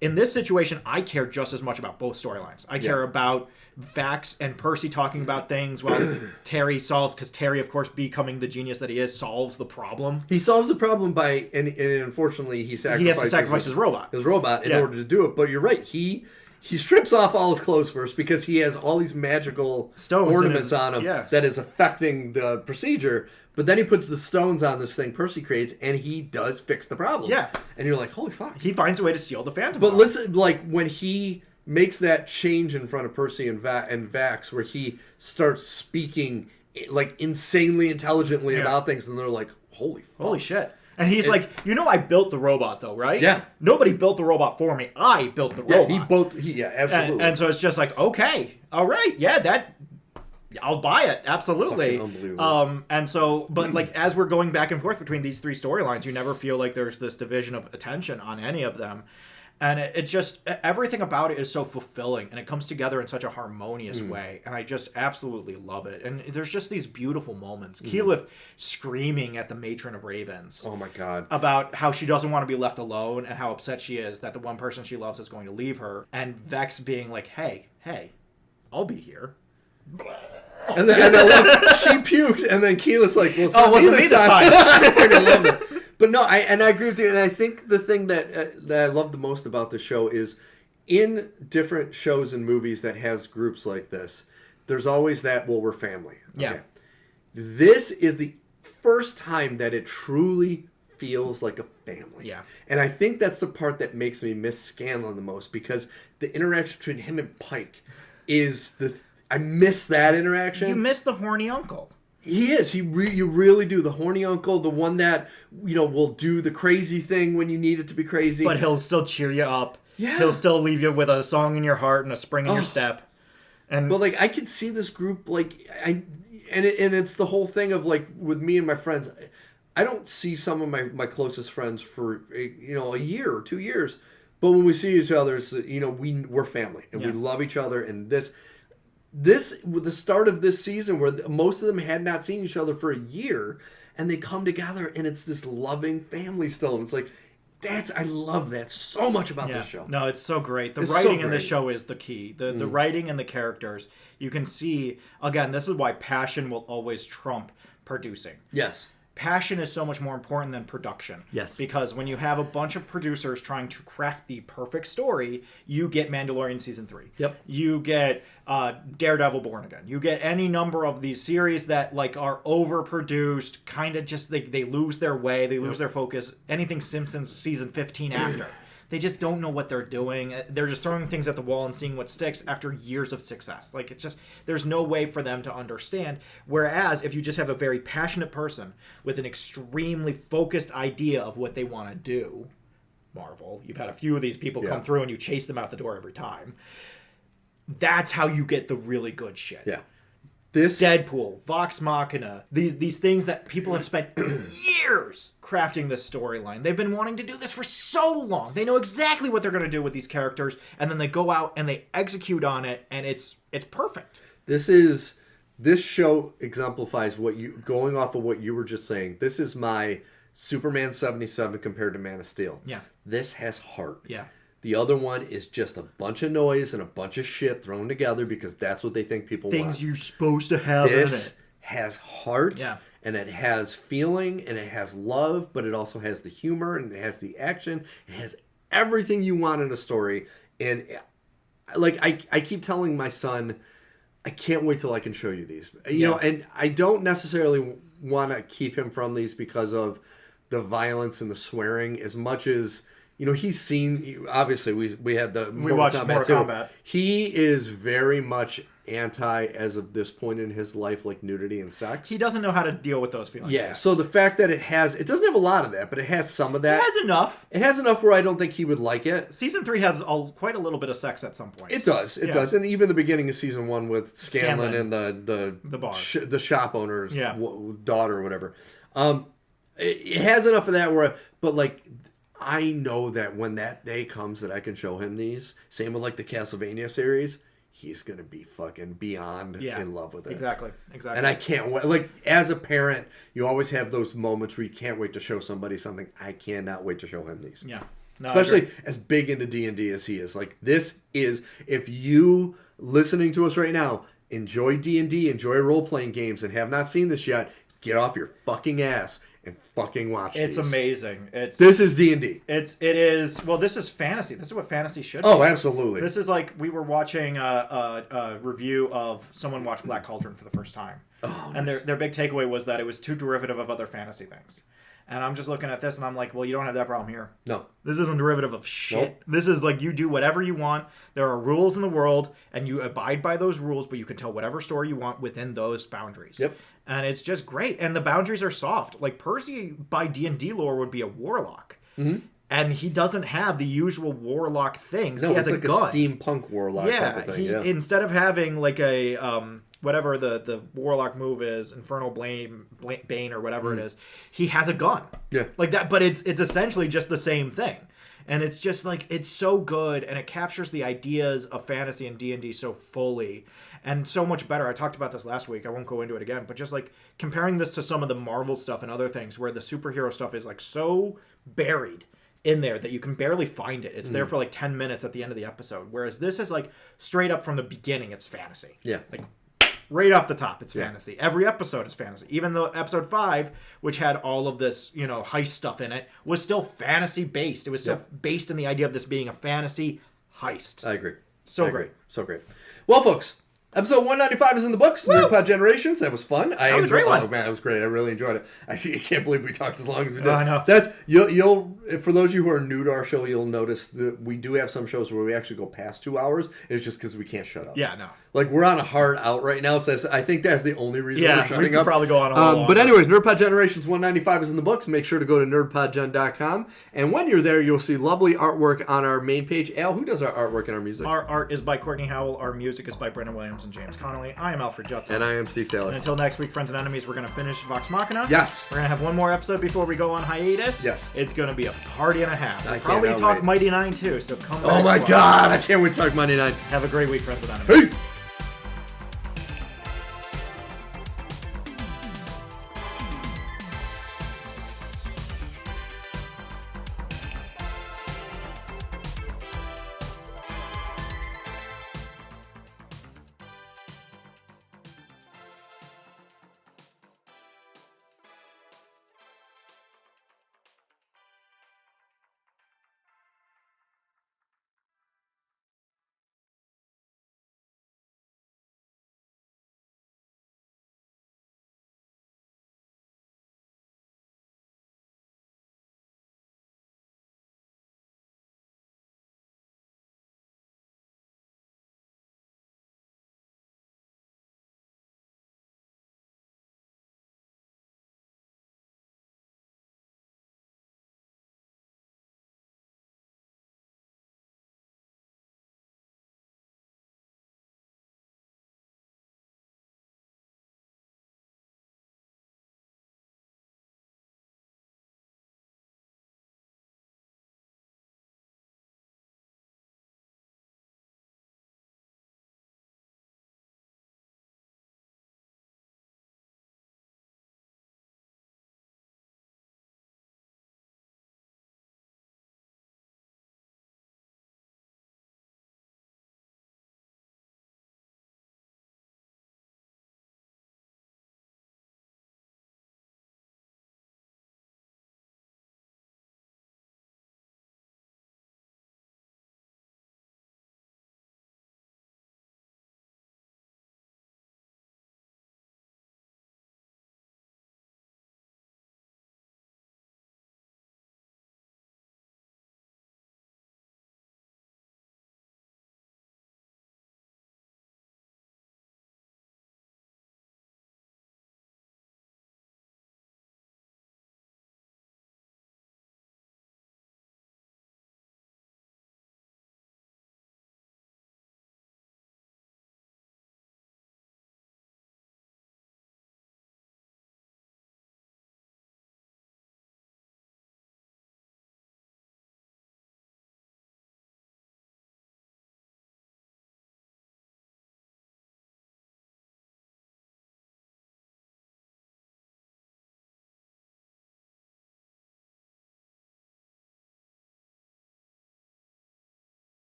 B: In this situation, I care just as much about both storylines. I care about Vax and Percy talking about things while Terry solves, because Terry, of course, becoming the genius that he is, solves the problem.
A: He solves the problem by, and unfortunately, he has to
B: sacrifice his robot.
A: His robot in order to do it. But you're right. He strips off all his clothes first because he has all these magical stones ornaments on him that is affecting the procedure. But then he puts the stones on this thing Percy creates, and he does fix the problem.
B: Yeah.
A: And you're like, holy fuck.
B: He finds a way to steal the Phantom.
A: But listen, like, when he makes that change in front of Percy and Vax, where he starts speaking, like, insanely intelligently about things, and they're like, holy fuck.
B: Holy shit. And he's like, I built the robot, though, right?
A: Yeah.
B: Nobody built the robot for me. I built the robot.
A: Absolutely.
B: And so it's just like, okay, all right, I'll buy it, absolutely.
A: Fucking unbelievable.
B: And so, but like as we're going back and forth between these three storylines, you never feel like there's this division of attention on any of them. And it just, everything about it is so fulfilling, and it comes together in such a harmonious way, and I just absolutely love it. And there's just these beautiful moments. Keyleth screaming at the matron of Ravens.
A: Oh my god.
B: About how she doesn't want to be left alone, and how upset she is that the one person she loves is going to leave her. And Vex being like, hey, I'll be here.
A: And then I love she pukes, and then Keyleth's like, "Well, it's not
B: wasn't me this time."
A: I fucking love it. But no, I agree with you. And I think the thing that I love the most about the show is, in different shows and movies that has groups like this, there's always that, well, we're family. Okay.
B: Yeah.
A: This is the first time that it truly feels like a family.
B: Yeah.
A: And I think that's the part that makes me miss Scanlon the most, because the interaction between him and Pike is I miss that interaction.
B: You miss the horny uncle.
A: He is. You really do. The horny uncle, the one that, will do the crazy thing when you need it to be crazy.
B: But he'll still cheer you up.
A: Yeah.
B: He'll still leave you with a song in your heart and a spring in your step.
A: But like, I could see this group, like, and it's the whole thing of, like, with me and my friends, I don't see some of my closest friends for, a year or 2 years. But when we see each other, it's, we're family and we love each other. And this with the start of this season, where most of them had not seen each other for a year, and they come together, and it's this loving family still. And it's like, I love that so much about this show.
B: No, it's so great. The writing in this show is the key. The writing and the characters. You can see, again, this is why passion will always trump producing.
A: Yes.
B: Passion is so much more important than production.
A: Yes.
B: Because when you have a bunch of producers trying to craft the perfect story, you get Mandalorian Season 3.
A: Yep.
B: You get Daredevil Born Again. You get any number of these series that like are overproduced, kind of just they lose their way, they lose their focus. Anything Simpsons Season 15 after. They just don't know what they're doing. They're just throwing things at the wall and seeing what sticks after years of success. Like, it's just, there's no way for them to understand. Whereas, if you just have a very passionate person with an extremely focused idea of what they want to do, Marvel, you've had a few of these people come through and you chase them out the door every time. That's how you get the really good shit.
A: Yeah.
B: Deadpool, Vox Machina, these things that people have spent years crafting this storyline. They've been wanting to do this for so long. They know exactly what they're going to do with these characters, and then they go out and they execute on it, and it's perfect.
A: This show exemplifies going off of what you were just saying. This is my Superman 77 compared to Man of Steel.
B: Yeah.
A: This has heart.
B: Yeah.
A: The other one is just a bunch of noise and a bunch of shit thrown together because that's what they think people want.
B: Things you're supposed to have in it.
A: This has heart, and it has feeling, and it has love, but it also has the humor, and it has the action. It has everything you want in a story. And like I keep telling my son, I can't wait till I can show you these. You know, and I don't necessarily want to keep him from these because of the violence and the swearing as much as, you know, he's seen, obviously we had the
B: Mortal Kombat.
A: He is very much anti, as of this point in his life, like nudity and sex.
B: He doesn't know how to deal with those feelings.
A: Yeah, so the fact that it doesn't have a lot of that, but it has some of that.
B: It has enough.
A: It has enough where I don't think he would like it.
B: Season 3 has quite a little bit of sex at some point.
A: It does, does. And even the beginning of season 1 with Scanlan and the
B: bar.
A: The shop owner's daughter or whatever. It has enough of that but like, I know that when that day comes that I can show him these, same with like the Castlevania series, he's going to be fucking beyond in love with it.
B: Exactly.
A: And I can't wait. Like, as a parent, you always have those moments where you can't wait to show somebody something. I cannot wait to show him these.
B: Yeah. No,
A: especially as big into D&D as he is. Like, this is, if you listening to us right now enjoy D&D, enjoy role-playing games, and have not seen this yet, get off your fucking ass and fucking watch these.
B: It's amazing.
A: This is D&D.
B: It is. Well, this is fantasy. This is what fantasy should be.
A: Oh, absolutely.
B: This is like, we were watching a review of someone watch Black Cauldron for the first time.
A: Oh,
B: and
A: nice.
B: their big takeaway was that it was too derivative of other fantasy things. And I'm just looking at this and I'm like, well, you don't have that problem here.
A: No.
B: This isn't derivative of shit.
A: Nope.
B: This is like, you do whatever you want. There are rules in the world and you abide by those rules, but you can tell whatever story you want within those boundaries.
A: Yep.
B: And it's just great. And the boundaries are soft. Like, Percy, by D&D lore, would be a warlock.
A: Mm-hmm.
B: And he doesn't have the usual warlock things.
A: No,
B: he has
A: it's
B: a
A: like
B: gun.
A: a steampunk warlock type of thing.
B: Instead of having like a whatever the warlock move is, Infernal Bane or whatever it is, he has a gun.
A: Yeah.
B: Like that, but it's essentially just the same thing. And it's just like, it's so good, and it captures the ideas of fantasy and D&D so fully and so much better. I talked about this last week. I won't go into it again, but just like comparing this to some of the Marvel stuff and other things where the superhero stuff is like so buried in there that you can barely find it. It's there for like 10 minutes at the end of the episode. Whereas this is like straight up from the beginning, it's fantasy.
A: Yeah.
B: Like right off the top, it's fantasy. Every episode is fantasy. Even though episode 5, which had all of this, you know, heist stuff in it, was still fantasy based. It was still based in the idea of this being a fantasy heist.
A: I agree.
B: So great.
A: So great. Well, folks, episode 195 is in the books. Nerdpod Generations. That was fun.
B: That was a great one.
A: Oh man, it was great. I really enjoyed it. I can't believe we talked as long as we did.
B: I know.
A: That's you'll for those of you who are new to our show, you'll notice that we do have some shows where we actually go past 2 hours. It's just because we can't shut up.
B: Yeah, no.
A: Like, we're on a hard out right now, so I think that's the only reason we're shutting
B: we could
A: up.
B: probably go on a little
A: But
B: longer.
A: anyways, Nerdpod Generations 195 is in the books. Make sure to go to nerdpodgen.com. And when you're there, you'll see lovely artwork on our main page. Al, who does our artwork and our music?
B: Our art is by Kortney Howell. Our music is by Brendan Williams and James Connolly. I am Alfred Judson.
A: And I am Steve Taylor.
B: And until next week, friends and enemies, we're going to finish Vox Machina.
A: Yes.
B: We're going to have one more episode before we go on hiatus.
A: Yes.
B: It's going to be a party and a half.
A: I
B: We'll probably
A: cannot
B: talk
A: wait.
B: Mighty Nine too, so come back.
A: Oh my God, I can't wait to talk Monday night.
B: Have a great week, friends and enemies.
A: Peace.